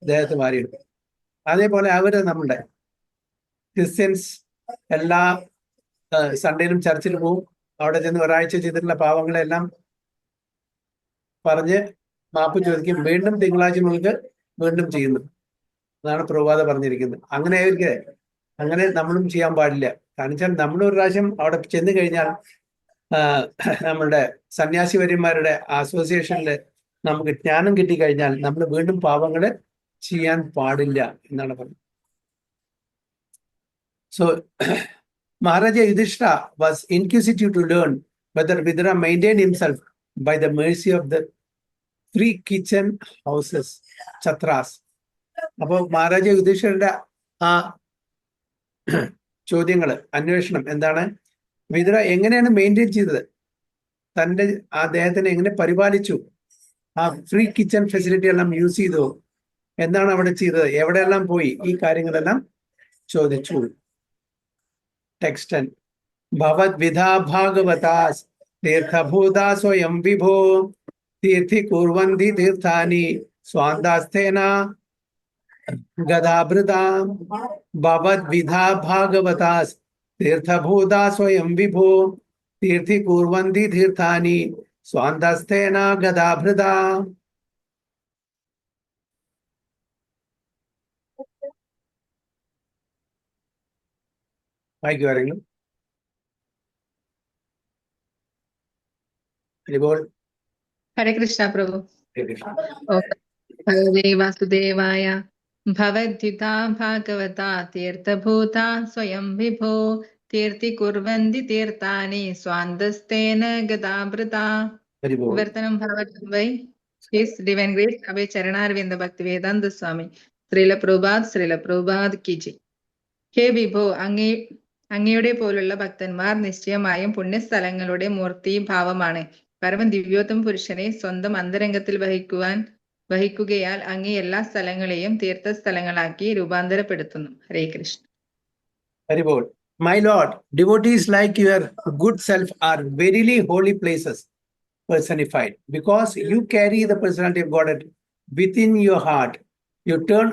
ദേഹത്ത് വാരിയിടും. അതേപോലെ അവര് നമ്മുടെ ക്രിസ്ത്യൻസ് എല്ലാ സൺഡേയിലും ചർച്ചിൽ പോവും. അവിടെ ചെന്ന് ഒരാഴ്ച ചെയ്തിട്ടുള്ള പാവങ്ങളെല്ലാം പറഞ്ഞ് മാപ്പ് ചോദിക്കും, വീണ്ടും തിങ്കളാഴ്ച മുതൽക്ക് വീണ്ടും ചെയ്യുന്നു. അതാണ് പ്രഭാത പറഞ്ഞിരിക്കുന്നത്. അങ്ങനെ നമ്മളും ചെയ്യാൻ പാടില്ല. കാരണം വെച്ചാൽ നമ്മൾ ഒരു പ്രാവശ്യം അവിടെ ചെന്ന് കഴിഞ്ഞാൽ നമ്മളുടെ സന്യാസിവര്യന്മാരുടെ അസോസിയേഷനിൽ നമുക്ക് ജ്ഞാനം കിട്ടിക്കഴിഞ്ഞാൽ നമ്മൾ വീണ്ടും പാപങ്ങള് ചെയ്യാൻ പാടില്ല എന്നാണ് പറഞ്ഞത്. So Maharaja Yudhishthira was inquisitive to learn whether Vidura maintained himself by the mercy of the three kitchen houses, Chatras. അപ്പോൾ മഹാരാജ യുധിഷ്ഠിരന്റെ ആ ചോദ്യങ്ങള്, അന്വേഷണം എന്താണ്? വിതുര എങ്ങനെയാണ് മെയിൻറ്റെയിൻ ചെയ്തത്, അദ്ദേഹത്തിനെ എങ്ങനെ പരിപാലിച്ചു, ആ ഫ്രീ കിച്ചൺ ഫെസിലിറ്റി എല്ലാം യൂസ് ചെയ്തു, എന്താണ് അവിടെ ചെയ്തത്, എവിടെയെല്ലാം പോയി, ഈ കാര്യങ്ങളെല്ലാം ചോദിച്ചു. ടെക്സ്റ്റ് 10. ഭവത് വിധാ ഭാഗവതാസ് തീർത്ഥഭൂതാ സ്വയം വിഭോ തീർത്ഥി കുർവന്തി തീർത്ഥാനി സ്വാന്താസ്ഥേന ഗദാഭൃതാം. ഭവത് വിധാ ഭാഗവതാസ് തീർത്ഥഭൂതാ സ്വയം വിഭോ തീർത്ഥി കുർവന്തി തീർത്ഥാനി സ്വാന്തസ്ഥേന ഗദാഭൃതാം. വായിക്കുവാരെങ്കിലും? ഇപ്പോൾ ഹരേ കൃഷ്ണ പ്രഭു. ഭഗവതേ വാസുദേവായ. ഭവദ്യുതാ ഭാഗവതാ തീർത്ഥഭൂതാ സ്വയം വിഭോ തീർത്ഥി കുർവന്തി തീർത്ഥാനി സ്വാന്തസ്തേന ഗദാഭൃതാ. വിവർത്തനം ഭവതി വൈ ഹിസ് ഡിവൈൻ ഗ്രേസ് അഭയ ചരണാരവിന്ദ ഭക്തി വേദാന്ത സ്വാമി ശ്രീല പ്രഭുപാദ് കി ജയ്. ഹേ വിഭോ, അങ്ങയുടെ പോലുള്ള ഭക്തന്മാർ നിശ്ചയമായും പുണ്യസ്ഥലങ്ങളുടെ മൂർത്തിഭാവമാണ്. പരമ ദിവ്യോത്തമ പുരുഷനെ സ്വന്തം അന്തരംഗത്തിൽ വഹിക്കുകയാൽ അങ്ങേ എല്ലാ സ്ഥലങ്ങളെയും തീർത്ഥസ്ഥലങ്ങളാക്കി രൂപാന്തരപ്പെടുത്തുന്നു. ഹരേ Krishna. ഹരിബോൾ. My Lord, devotees like your good self are verily holy places personified. Because you carry the personality of God within your heart, you turn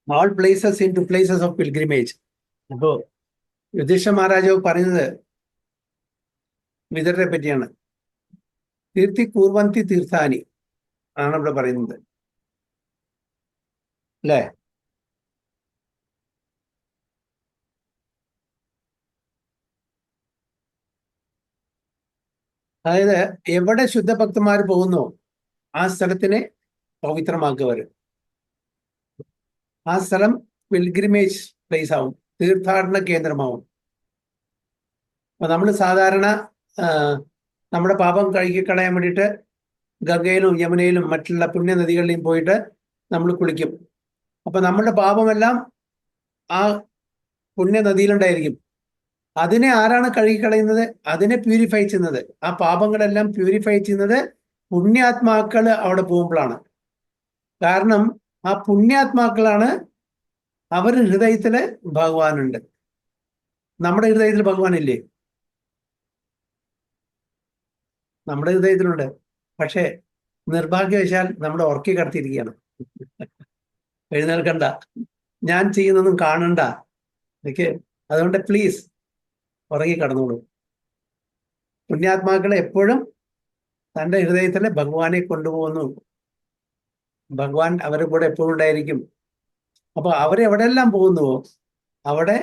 all places into places of pilgrimage. അപ്പോ യുധിഷ്ഠിര മഹാരാജാവ് പറയുന്നത് വിതുരരെ പറ്റിയാണ്. തീർത്ഥി കൂർവന്തി തീർത്ഥാനി ആണ് ഇവിടെ പറയുന്നത്, അല്ലേ? അതായത് എവിടെ ശുദ്ധഭക്തന്മാർ പോകുന്നോ ആ സ്ഥലത്തിനെ പവിത്രമാക്കുക. ആ സ്ഥലം പിൽഗ്രിമേജ് പ്ലേസ് ആവും, തീർത്ഥാടന കേന്ദ്രമാവും. അപ്പൊ നമ്മൾ സാധാരണ നമ്മുടെ പാപം കഴുകിക്കളയാൻ വേണ്ടിയിട്ട് ഗംഗയിലും യമുനയിലും മറ്റുള്ള പുണ്യനദികളിലും പോയിട്ട് നമ്മൾ കുളിക്കും. അപ്പൊ നമ്മളുടെ പാപമെല്ലാം ആ പുണ്യനദിയിലുണ്ടായിരിക്കും. അതിനെ ആരാണ് കഴുകിക്കളയുന്നത്? അതിനെ പ്യൂരിഫൈ ചെയ്യുന്നത്, ആ പാപങ്ങളെല്ലാം പ്യൂരിഫൈ ചെയ്യുന്നത് പുണ്യാത്മാക്കൾ അവിടെ പോകുമ്പോഴാണ്. കാരണം ആ പുണ്യാത്മാക്കളാണ്, അവരുടെ ഹൃദയത്തില് ഭഗവാനുണ്ട്. നമ്മുടെ ഹൃദയത്തിൽ ഭഗവാനില്ലേ? നമ്മുടെ ഹൃദയത്തിലുണ്ട്. പക്ഷെ നിർഭാഗ്യവശാൽ നമ്മുടെ ഉറക്കി കടത്തിയിരിക്കുകയാണ്. എഴുന്നേൽക്കണ്ട, ഞാൻ ചെയ്യുന്നതും കാണണ്ട. ഓക്കെ, അതുകൊണ്ട് പ്ലീസ് ഉറങ്ങി കടന്നോളൂ. പുണ്യാത്മാക്കളെ എപ്പോഴും തൻ്റെ ഹൃദയത്തിലെ ഭഗവാനെ കൊണ്ടുപോകുന്നു. ഭഗവാൻ അവരുടെ കൂടെ എപ്പോഴും ഉണ്ടായിരിക്കും. അപ്പൊ അവരെവിടെല്ലാം പോകുന്നുവോ അവിടെ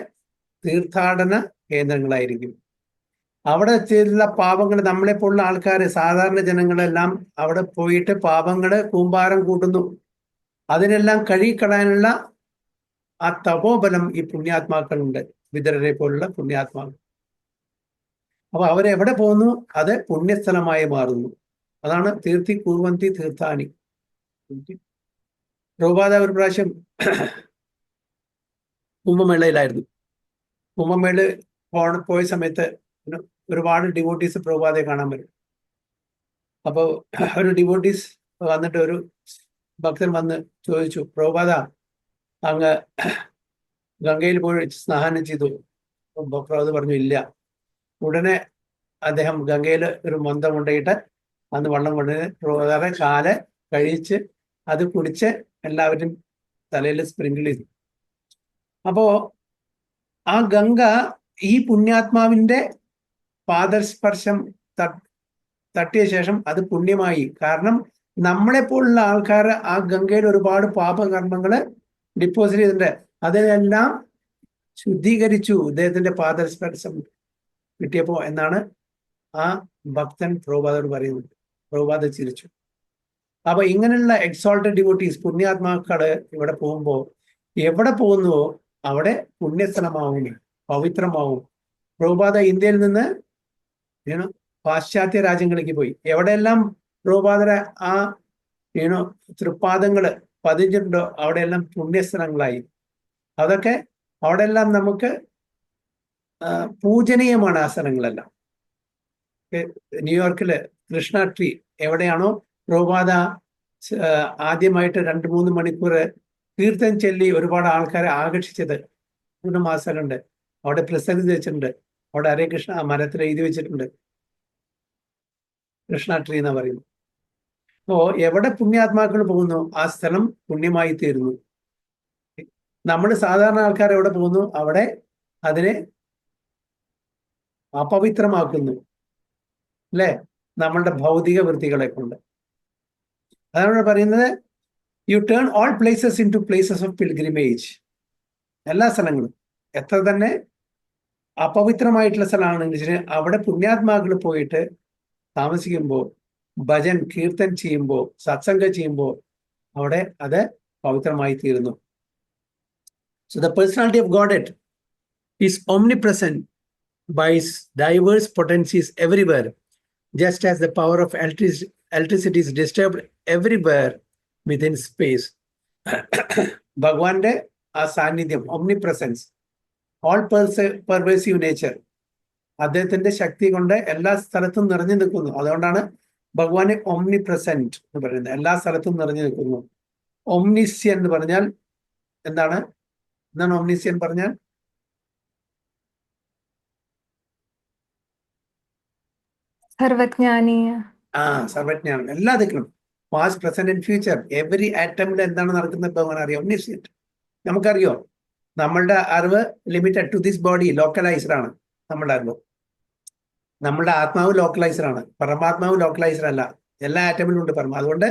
തീർത്ഥാടന കേന്ദ്രങ്ങളായിരിക്കും. അവിടെ ചെയ്തുള്ള പാപങ്ങൾ, നമ്മളെപ്പോലുള്ള ആൾക്കാർ, സാധാരണ ജനങ്ങളെല്ലാം അവിടെ പോയിട്ട് പാപങ്ങള് കൂമ്പാരം കൂട്ടുന്നു. അതിനെല്ലാം കഴുകിക്കളയാനുള്ള ആ തപോബലം ഈ പുണ്യാത്മാക്കളുണ്ട്, വിതരരെ പോലുള്ള പുണ്യാത്മാക്കൾ. അപ്പൊ അവരെവിടെ പോകുന്നു അത് പുണ്യസ്ഥലമായി മാറുന്നു. അതാണ് തീർത്ഥി കുർവന്തി തീർത്ഥാനി. പ്രഭുപാദ ഒരു പ്രാവശ്യം കുംഭമേളയിലായിരുന്നു. കുംഭമേള പോയ സമയത്ത് ഒരുപാട് ഡിവോട്ടീസ് പ്രഭുപാദയെ കാണാൻ വരും. അപ്പോൾ ഒരു ഡിവോട്ടീസ് വന്നിട്ട്, ഒരു ഭക്തൻ വന്ന് ചോദിച്ചു, പ്രഭുപാദ അങ്ങ് ഗംഗയിൽ പോയി സ്നാനം ചെയ്തു? പ്രഭുപാദ പറഞ്ഞു ഇല്ല. ഉടനെ അദ്ദേഹം ഗംഗയിൽ ഒരു മൊന്തം കൊണ്ടുപോയിട്ട് അന്ന് വെള്ളം കൊണ്ടുപോയി പ്രഭുപാദയുടെ കാല് കഴിച്ച് അത് കുടിച്ച് എല്ലാവരും തലയിൽ സ്പ്രിങ്കിൾ ചെയ്തു. അപ്പോ ആ ഗംഗ ഈ പുണ്യാത്മാവിന്റെ പാദസ്പർശം തട്ടിയ ശേഷം അത് പുണ്യമായി. കാരണം നമ്മളെപ്പോലുള്ള ആൾക്കാർ ആ ഗംഗയിൽ ഒരുപാട് പാപകർമ്മങ്ങള് ഡിപ്പോസിറ്റ് ചെയ്തിട്ടുണ്ട്. അതിനെല്ലാം ശുദ്ധീകരിച്ചു ഇദ്ദേഹത്തിന്റെ പാദസ്പർശം കിട്ടിയപ്പോ എന്നാണ് ആ ഭക്തൻ പ്രഭുപാദോട് പറയുന്നത്. പ്രഭുപാദ ചിരിച്ചു. അപ്പൊ ഇങ്ങനെയുള്ള എക്സോൾട്ടഡ് ഡിവോട്ടീസ്, പുണ്യാത്മാക്കള് ഇവിടെ പോകുമ്പോ, എവിടെ പോകുന്നുവോ അവിടെ പുണ്യസ്ഥലമാവും, പവിത്രമാവും. പ്രഭുപാദ ഇന്ത്യയിൽ നിന്ന് പാശ്ചാത്യ രാജ്യങ്ങളിലേക്ക് പോയി. എവിടെയെല്ലാം പ്രഭുപാദര ആ തൃപ്പാദങ്ങള് പതിഞ്ഞിട്ടുണ്ടോ അവിടെയെല്ലാം പുണ്യസ്ഥലങ്ങളായി. അതൊക്കെ അവിടെയെല്ലാം നമുക്ക് പൂജനീയമാണ് ആ സ്ഥലങ്ങളെല്ലാം. ന്യൂയോർക്കില് കൃഷ്ണ ട്രീ എവിടെയാണോ പ്രഭുപാദ ആദ്യമായിട്ട് 2-3 മണിക്കൂർ കീർത്തൻ ചൊല്ലി ഒരുപാട് ആൾക്കാരെ ആകർഷിച്ചത്, മാസങ്ങളുണ്ട്. അവിടെ പ്രസംഗിച്ച് വെച്ചിട്ടുണ്ട്. അവിടെ ഹരേ കൃഷ്ണ മരത്തിൽ എഴുതി വെച്ചിട്ടുണ്ട്. കൃഷ്ണ ട്രീ എന്നാ പറയുന്നു. അപ്പോ എവിടെ പുണ്യാത്മാക്കൾ പോകുന്നു ആ സ്ഥലം പുണ്യമായി തീരുന്നു. നമ്മൾ സാധാരണ ആൾക്കാർ എവിടെ പോകുന്നു അവിടെ അതിനെ അപവിത്രമാക്കുന്നു, അല്ലെ? നമ്മളുടെ ഭൗതിക വൃത്തികളെ കൊണ്ട്. അതാണ് പറയുന്നത്, you turn all places into places of pilgrimage. എല്ലാ സ്ഥലങ്ങളും എത്ര തന്നെ അപവിത്രമായിട്ടുള്ള സ്ഥലമാണെങ്കിൽ അവിടെ പുണ്യാത്മാക്കൾ പോയിട്ട് താമസിക്കുമ്പോൾ, ഭജൻ കീർത്തൻ ചെയ്യുമ്പോൾ, സത്സംഗം ചെയ്യുമ്പോൾ അവിടെ അത് പവിത്രമായി തീരുന്നു. So the personality of Godhead is omnipresent by its diverse potencies everywhere, just as the power of electricity is disturbed everywhere within space. ഭഗവാന്റെ ആ സാന്നിധ്യം, omnipresence, all pervasive nature, അദ്ദേഹത്തിന്റെ ശക്തി കൊണ്ട് എല്ലാ സ്ഥലത്തും നിറഞ്ഞു നിൽക്കുന്നു. അതുകൊണ്ടാണ് ഭഗവാനെ omnipresent എന്ന് പറയുന്നത്. എല്ലാ സ്ഥലത്തും നിറഞ്ഞു നിൽക്കുന്നു. omniscient എന്ന് പറഞ്ഞാൽ എന്താണ്? omniscient പറഞ്ഞാൽ സർവജ്ഞാനീയ. സർവജ്ഞാനം. എല്ലാ ദിക്കിലും, past present and future, every ആറ്റമിൽ എന്താണ് നടക്കുന്നത് ഭഗവാൻ അറിയാം. omniscient. നമുക്കറിയോ നമ്മളുടെ അറിവ് limited to this body, localised ആണ് നമ്മളുടെ അറിവ്. നമ്മളുടെ ആത്മാവ് ലോക്കലൈസ്ഡ് ആണ്, പരമാത്മാവ് ലോക്കലൈസ്ഡ് അല്ല. എല്ലാ ആറ്റമിലും ഉണ്ട് പരമ. അതുകൊണ്ട്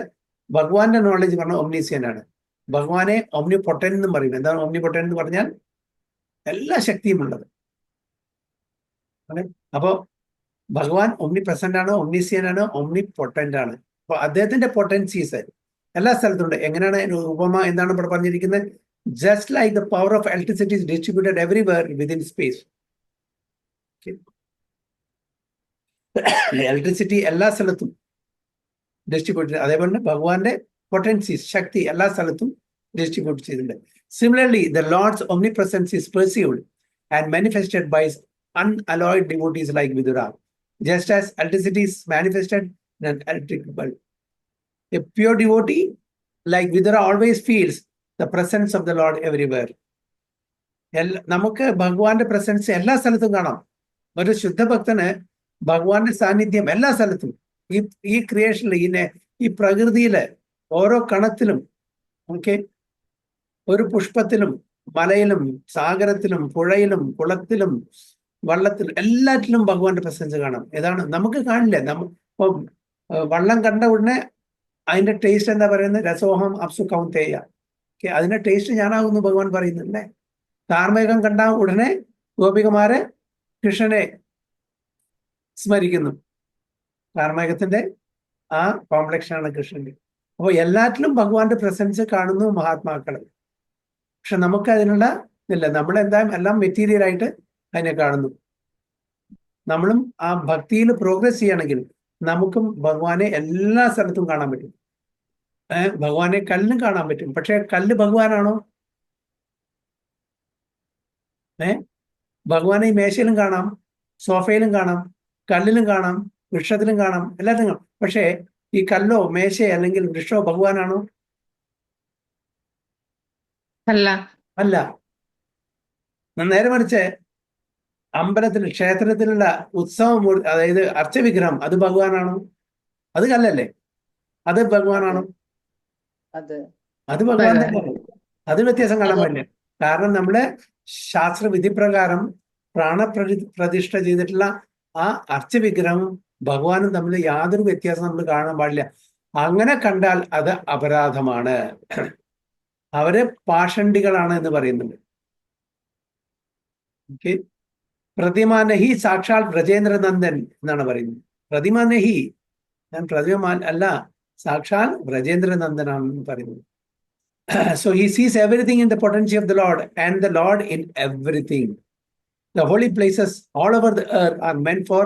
ഭഗവാന്റെ നോളജ് പറഞ്ഞാൽ omniscient ആണ്. ഭഗവാനെ omnipotent എന്നും പറയും. എന്താണ് omnipotent എന്ന് പറഞ്ഞാൽ? എല്ലാ ശക്തിയും ഉള്ളത്. അപ്പോ ഭഗവാൻ omnipresent ആണ്, omniscient ആണ്, omnipotent ആണ്. അപ്പൊ അദ്ദേഹത്തിന്റെ പൊട്ടൻസീസ് എല്ലാ സ്ഥലത്തുണ്ട്. എങ്ങനെയാണ് ഉപമ എന്താണ് ഇവിടെ പറഞ്ഞിരിക്കുന്നത്? Just like the power of electricity is distributed everywhere within space. Electricity എല്ലാ സ്ഥലത്തും ഡിസ്ട്രിബ്യൂട്ട്, അതേപോലെ ഭഗവാന്റെ പൊട്ടൻസീസ്, ശക്തി എല്ലാ സ്ഥലത്തും ഡിസ്ട്രിബ്യൂട്ട് ചെയ്തിട്ടുണ്ട്. Similarly, the Lord's omnipresence is perceived and manifested by unalloyed devotees like Vidura, just as electricity is manifested in an electric bulb. A pure devotee like Vidura always feels the presence of the Lord everywhere. നമുക്ക് ഭഗവാന്റെ presence എല്ലാ സ്ഥലത്തും കാണാം. ഒരു ശുദ്ധഭക്തന് ഭഗവാന്റെ സാന്നിധ്യം എല്ലാ സ്ഥലത്തും, ഈ ക്രിയേഷനിൽ, ഈ പ്രകൃതിയിലെ ഓരോ കണത്തിലും, ഓക്കെ, ഒരു പുഷ്പത്തിലും മലയിലും സാഗരത്തിലും പുഴയിലും കുളത്തിലും വള്ളത്തിലും എല്ലാറ്റിലും ഭഗവാന്റെ പ്രസൻസ് കാണാം. ഏതാണ് നമുക്ക് കാണില്ല. ഇപ്പം വള്ളം കണ്ട ഉടനെ അതിന്റെ ടേസ്റ്റ് എന്താ പറയുന്നത്? രസോഹം അപ്സു കൗന്തേയ. ഓക്കെ, അതിന്റെ ടേസ്റ്റ് ഞാനാകുന്നു ഭഗവാൻ പറയുന്നുണ്ടേ. കാർമേഘം കണ്ട ഉടനെ ഗോപികമാരെ കൃഷ്ണനെ സ്മരിക്കുന്നു. കാർമേഘത്തിന്റെ ആ കോംപ്ലക്ഷനാണ് കൃഷ്ണന്റെ. അപ്പോൾ എല്ലാറ്റിലും ഭഗവാന്റെ പ്രസൻസ് കാണുന്നു മഹാത്മാക്കൾ. പക്ഷെ നമുക്ക് അതിനുള്ള ഇല്ല. നമ്മളെന്തായാലും എല്ലാം മെറ്റീരിയൽ ആയിട്ട് അതിനെ കാണുന്നു. നമ്മളും ആ ഭക്തിയിൽ പ്രോഗ്രസ് ചെയ്യണമെങ്കിൽ നമുക്കും ഭഗവാനെ എല്ലാ സ്ഥലത്തും കാണാൻ പറ്റും. ഭഗവാനെ കല്ലിനും കാണാൻ പറ്റും. പക്ഷെ കല്ല് ഭഗവാനാണോ? ഭഗവാനെ ഈ മേശയിലും കാണാം, സോഫയിലും കാണാം, കല്ലിലും കാണാം, വൃക്ഷത്തിലും കാണാം, എല്ലാത്തിലും കാണാം. പക്ഷേ ഈ കല്ലോ മേശയോ അല്ലെങ്കിൽ വൃക്ഷമോ ഭഗവാനാണോ? അല്ല. അല്ല. നേരെ മറിച്ച് അമ്പലത്തിൽ ക്ഷേത്രത്തിലുള്ള ഉത്സവം, അതായത് അർച്ചവിഗ്രഹം, അത് ഭഗവാനാണോ? അത് കല്ലല്ലേ? അത് ഭഗവാനാണോ? അത് ഭഗവാൻ തന്നെയാണ്. അത് വ്യത്യാസം കാണാൻ പറ്റില്ല. കാരണം നമ്മുടെ ശാസ്ത്രവിധി പ്രകാരം പ്രതിഷ്ഠ ചെയ്തിട്ടുള്ള ആ അർച്ചവിഗ്രഹം ഭഗവാനും തമ്മിൽ യാതൊരു വ്യത്യാസം നമ്മൾ കാണാൻ പാടില്ല. അങ്ങനെ കണ്ടാൽ അത് അപരാധമാണ്. അവര് പാഷണ്ഡികളാണ് എന്ന് പറയുന്നുണ്ട്. ഓക്കെ, പ്രതിമാനഹി സാക്ഷാൽ ബ്രജേന്ദ്രനന്ദൻ എന്നാണ് പറയുന്നത്. പ്രതിമാനഹി, ഞാൻ പ്രതിമാൻ അല്ല, സാക്ഷാൽ ബ്രജേന്ദ്രനന്ദനാണെന്ന് പറയുന്നത്. So he sees everything in the potency of the Lord and the Lord in everything. The holy places all over the earth are meant for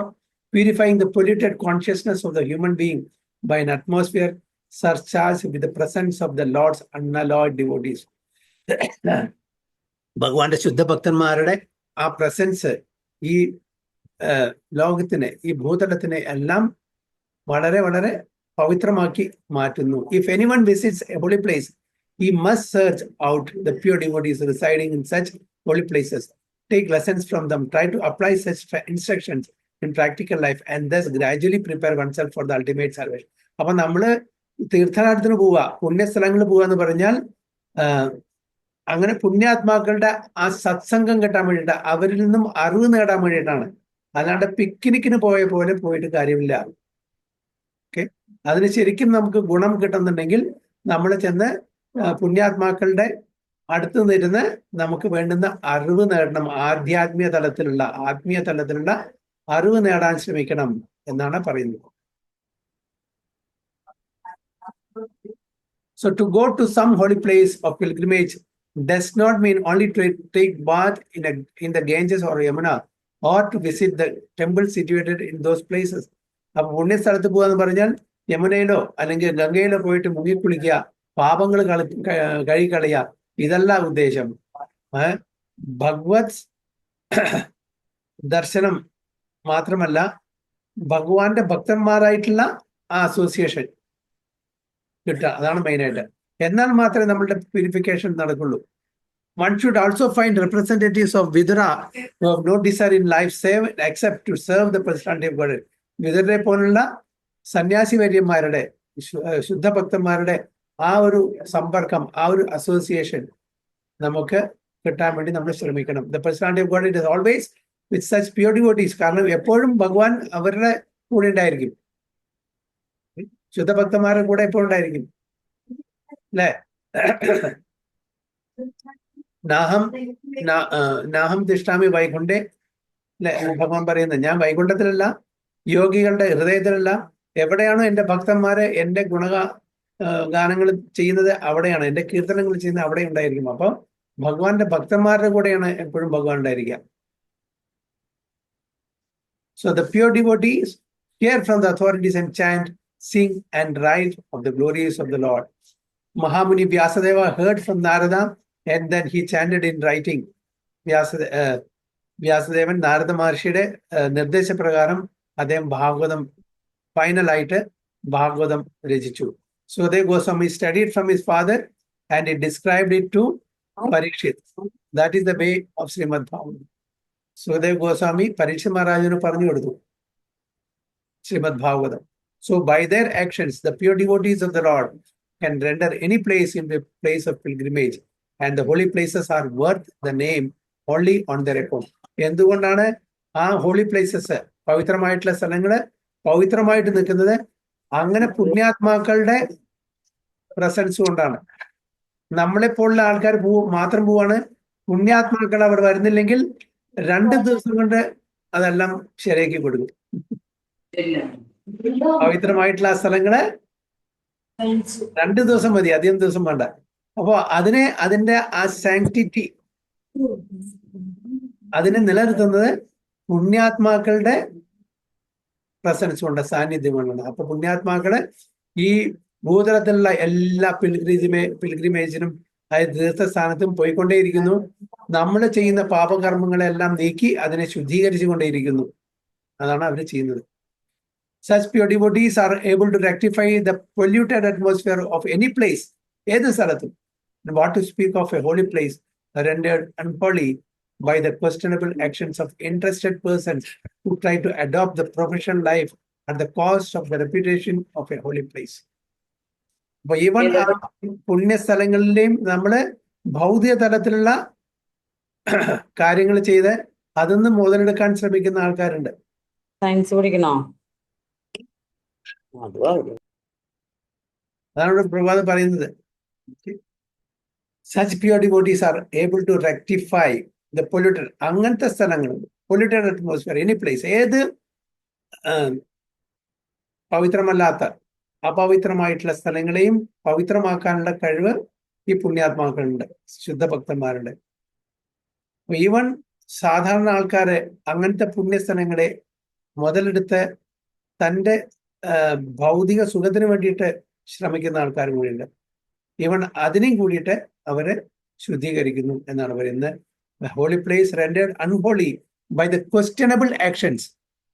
purifying the polluted consciousness of the human being by an atmosphere surcharged with the presence of the Lord's unalloyed devotees. ഭഗവാന്റെ ശുദ്ധഭക്തന്മാരുടെ ആ presence ഈ ലോകത്തിനെ, ഈ ഭൂതലത്തിനെ എല്ലാം വളരെ വളരെ പവിത്രമാക്കി മാറ്റുന്നു. If anyone visits a holy place, he must search out the pure devotees residing in such holy places, take lessons from them, try to apply such instructions in practical life, and thus gradually prepare oneself for the ultimate salvation. അപ്പൊ നമ്മള് തീർത്ഥാടനത്തിന് പോവുക, പുണ്യസ്ഥലങ്ങളിൽ പോവുക എന്ന് പറഞ്ഞാൽ അങ്ങനെ പുണ്യാത്മാക്കളുടെ ആ സത്സംഗം കിട്ടാൻ വേണ്ടിയിട്ട്, അവരിൽ നിന്നും അറിവ് നേടാൻ വേണ്ടിയിട്ടാണ്. അല്ലാണ്ട് പിക്നിക്കിന് പോയ പോലെ പോയിട്ട് കാര്യമില്ല. ഓക്കെ, അതിന് ശരിക്കും നമുക്ക് ഗുണം കിട്ടുന്നുണ്ടെങ്കിൽ നമ്മൾ ചെന്ന് പുണ്യാത്മാക്കളുടെ അടുത്ത് നിന്നിരുന്ന് നമുക്ക് വേണ്ടുന്ന അറിവ് നേടണം. ആധ്യാത്മിക തലത്തിലുള്ള, ആത്മീയ തലത്തിലുള്ള അറിവ് നേടാൻ ശ്രമിക്കണം എന്നാണ് പറയുന്നത്. So to go to some holy place of pilgrimage does not mean only to take bath in the Ganges or Yamuna or to visit the temple situated in those places. അപ്പൊ പുണ്യസ്ഥലത്ത് പോകാന്ന് പറഞ്ഞാൽ യമുനയിലോ അല്ലെങ്കിൽ ഗംഗയിലോ പോയിട്ട് മുങ്ങിക്കുളിക്കുക, പാപങ്ങൾ കഴുകിക്കളയുക, ഇതല്ല ഉദ്ദേശം. ഭഗവത് ദർശനം മാത്രമല്ല, ഭഗവാന്റെ ഭക്തന്മാരായിട്ടുള്ള ആ അസോസിയേഷൻ കിട്ടുക, അതാണ് മെയിനായിട്ട്. എന്നാൽ മാത്രമേ നമ്മളുടെ പ്യൂരിഫിക്കേഷൻ നടക്കുള്ളൂ. One should also find representatives of Vidura who have no desire in life save except to serve the personality of God. വിദുരരെ പോലുള്ള സന്യാസി വര്യന്മാരുടെ, ശുദ്ധഭക്തന്മാരുടെ ആ ഒരു സമ്പർക്കം, ആ ഒരു അസോസിയേഷൻ നമുക്ക് കിട്ടാൻ വേണ്ടി നമ്മൾ ശ്രമിക്കണം. The personality of God is always with such pure devotees. കാരണം എപ്പോഴും ഭഗവാൻ അവരുടെ കൂടെ ഉണ്ടായിരിക്കും, ശുദ്ധഭക്തന്മാരുടെ കൂടെ എപ്പോഴും ഉണ്ടായിരിക്കും, അല്ലേ? നാഹം തിഷ്ഠാമി വൈകുണ്ഠേ, അല്ലെ ഭഗവാൻ പറയുന്നത്. ഞാൻ വൈകുണ്ഠത്തിലല്ല, യോഗികളുടെ ഹൃദയത്തിലല്ല. എവിടെയാണോ എൻ്റെ ഭക്തന്മാരെ എൻ്റെ ഗാനങ്ങൾ ചെയ്യുന്നത് അവിടെയാണ്, എൻ്റെ കീർത്തനങ്ങൾ ചെയ്യുന്നത് അവിടെ ഉണ്ടായിരിക്കും. അപ്പൊ ഭഗവാന്റെ ഭക്തന്മാരുടെ കൂടെയാണ് എപ്പോഴും ഭഗവാൻ ഉണ്ടായിരിക്കുക. So the pure devotees hear from the authorities and chant, sing and write of the glories of the Lord. Mahamuni Vyasadeva heard from Narada and then he chanted in writing. Vyasadevan Narada മഹർഷിയുടെ നിർദ്ദേശപ്രകാരം അദ്ദേഹം ഭാഗവതം ഫൈനലായിട്ട് ഭാഗവതം രചിച്ചു. Sukhdev Goswami studied from his father and he described it to Parikshit. That is the way of Srimad Bhagavatam. Sukhadev Goswami Parikshit മഹാരാജന് പറഞ്ഞു കൊടുത്തു Srimad Bhagavatam. So by their actions, the pure devotees of the Lord can render any place into a place of pilgrimage, and the holy places are worth the name only on their account. എന്തുകൊണ്ടാണ് ആ holy places, പവിത്രമായിട്ടുള്ള സ്ഥലങ്ങള് പവിത്രമായിട്ട് നിൽക്കുന്നത്? അങ്ങനെ പുണ്യാത്മാക്കളുടെ presence കൊണ്ടാണ്. നമ്മളെപ്പോലുള്ള ആൾക്കാർ മാത്രം പോവാണ്. പുണ്യാത്മാക്കൾ അവർ വരുന്നില്ലെങ്കിൽ 2 ദിവസം കൊണ്ട് അതെല്ലാം ശരിയാക്കി കൊടുക്കും. പവിത്രമായിട്ടുള്ള ആ സ്ഥലങ്ങള് 2 ദിവസം മതി, അധികം ദിവസം വേണ്ട. അപ്പോ അതിന്റെ ആ സാങ്ക്ടിറ്റി അതിനെ നിലനിർത്തുന്നത് പുണ്യാത്മാക്കളുടെ പ്രസൻസ് കൊണ്ട്, സാന്നിധ്യം കൊണ്ടാണ്. അപ്പൊ പുണ്യാത്മാക്കള് ഈ ഭൂതലത്തിലുള്ള എല്ലാ പിൽഗ്രിമേജിനും അതായത് തീർത്ഥസ്ഥാനത്തും പോയിക്കൊണ്ടേയിരിക്കുന്നു. നമ്മൾ ചെയ്യുന്ന പാപകർമ്മങ്ങളെല്ലാം നീക്കി അതിനെ ശുദ്ധീകരിച്ചു കൊണ്ടേയിരിക്കുന്നു. അതാണ് അവർ ചെയ്യുന്നത്. Such pure devotees are able to rectify the polluted atmosphere of any place, ഏത് സ്ഥലത്തും. And what to speak of a holy place rendered unholy by the questionable actions of interested persons who try to adopt the professional life at the cost of the reputation of a holy place. അപ്പൊ even പുണ്യസ്ഥലങ്ങളിലെയും നമ്മള് ഭൗതിക തലത്തിലുള്ള കാര്യങ്ങൾ ചെയ്ത് അതിന്ന് മുതലെടുക്കാൻ ശ്രമിക്കുന്ന ആൾക്കാരുണ്ട്. Science പഠിക്കണോ? അതാണ് ഇവിടെ പ്രഭാത് പറയുന്നത്. Such pure devotees are able to rectify the polluted, അങ്ങനത്തെ സ്ഥലങ്ങൾ, polluted atmosphere, any place, ഏത് പവിത്രമല്ലാത്ത അപവിത്രമായിട്ടുള്ള സ്ഥലങ്ങളെയും പവിത്രമാക്കാനുള്ള കഴിവ് ഈ പുണ്യാത്മാക്കളുണ്ട്, ശുദ്ധഭക്തന്മാരുണ്ട്. ഈവൻ സാധാരണ ആൾക്കാരെ അങ്ങനത്തെ പുണ്യസ്ഥലങ്ങളെ മുതലെടുത്ത് തൻ്റെ ഭൗതിക സുഖത്തിന് വേണ്ടിയിട്ട് ശ്രമിക്കുന്ന ആൾക്കാർ കൂടിയുണ്ട്. ഈവൻ അതിനെയും കൂടിയിട്ട് അവര് ശുദ്ധീകരിക്കുന്നു എന്നാണ് പറയുന്നത്. Holy place rendered unholy by the questionable actions.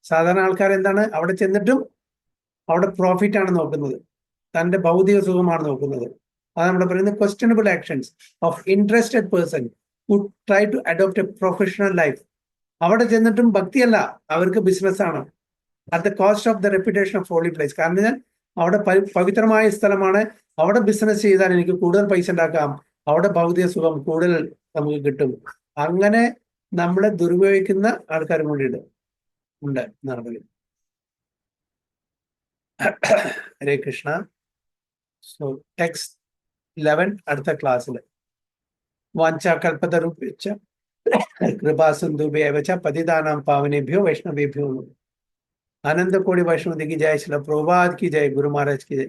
സാധാരണ ആൾക്കാർ എന്താണ് അവിടെ ചെന്നിട്ടും അവിടെ പ്രോഫിറ്റ് ആണ് നോക്കുന്നത്, തൻ്റെ ഭൗതിക സുഖമാണ് നോക്കുന്നത്. അതാണ് ഇവിടെ പറയുന്നത് questionable actions of interested person who try to adopt a professional life. അവിടെ ചെന്നിട്ടും ഭക്തിയല്ല, അവർക്ക് ബിസിനസ്സാണ്. At the cost of the reputation of holy place. കാരണം അവിടെ പവിത്രമായ സ്ഥലമാണ്, അവിടെ ബിസിനസ് ചെയ്താൽ എനിക്ക് കൂടുതൽ പൈസ ഉണ്ടാക്കാം, അവിടെ ഭൗതിക സുഖം കൂടുതൽ നമുക്ക് കിട്ടും. അങ്ങനെ നമ്മളെ ദുരുപയോഗിക്കുന്ന ആൾക്കാരും കൂടി ഉണ്ട് എന്നാണ് പറയുന്നത്. ഹരേ കൃഷ്ണ. സോ ടെക്സ്റ്റ് 11 അടുത്ത ക്ലാസ്സിൽ. വാഞ്ചാകൽപതരുഭ്യശ്ച കൃപാസിന്ധുഭ്യവ ച പതിതാനാം പാവനേഭ്യോ വൈഷ്ണവേഭ്യോ. आनंद कोटि वैष्णव की जय, श्रील प्रभुपाद की जय, गुरु महाराज की जय.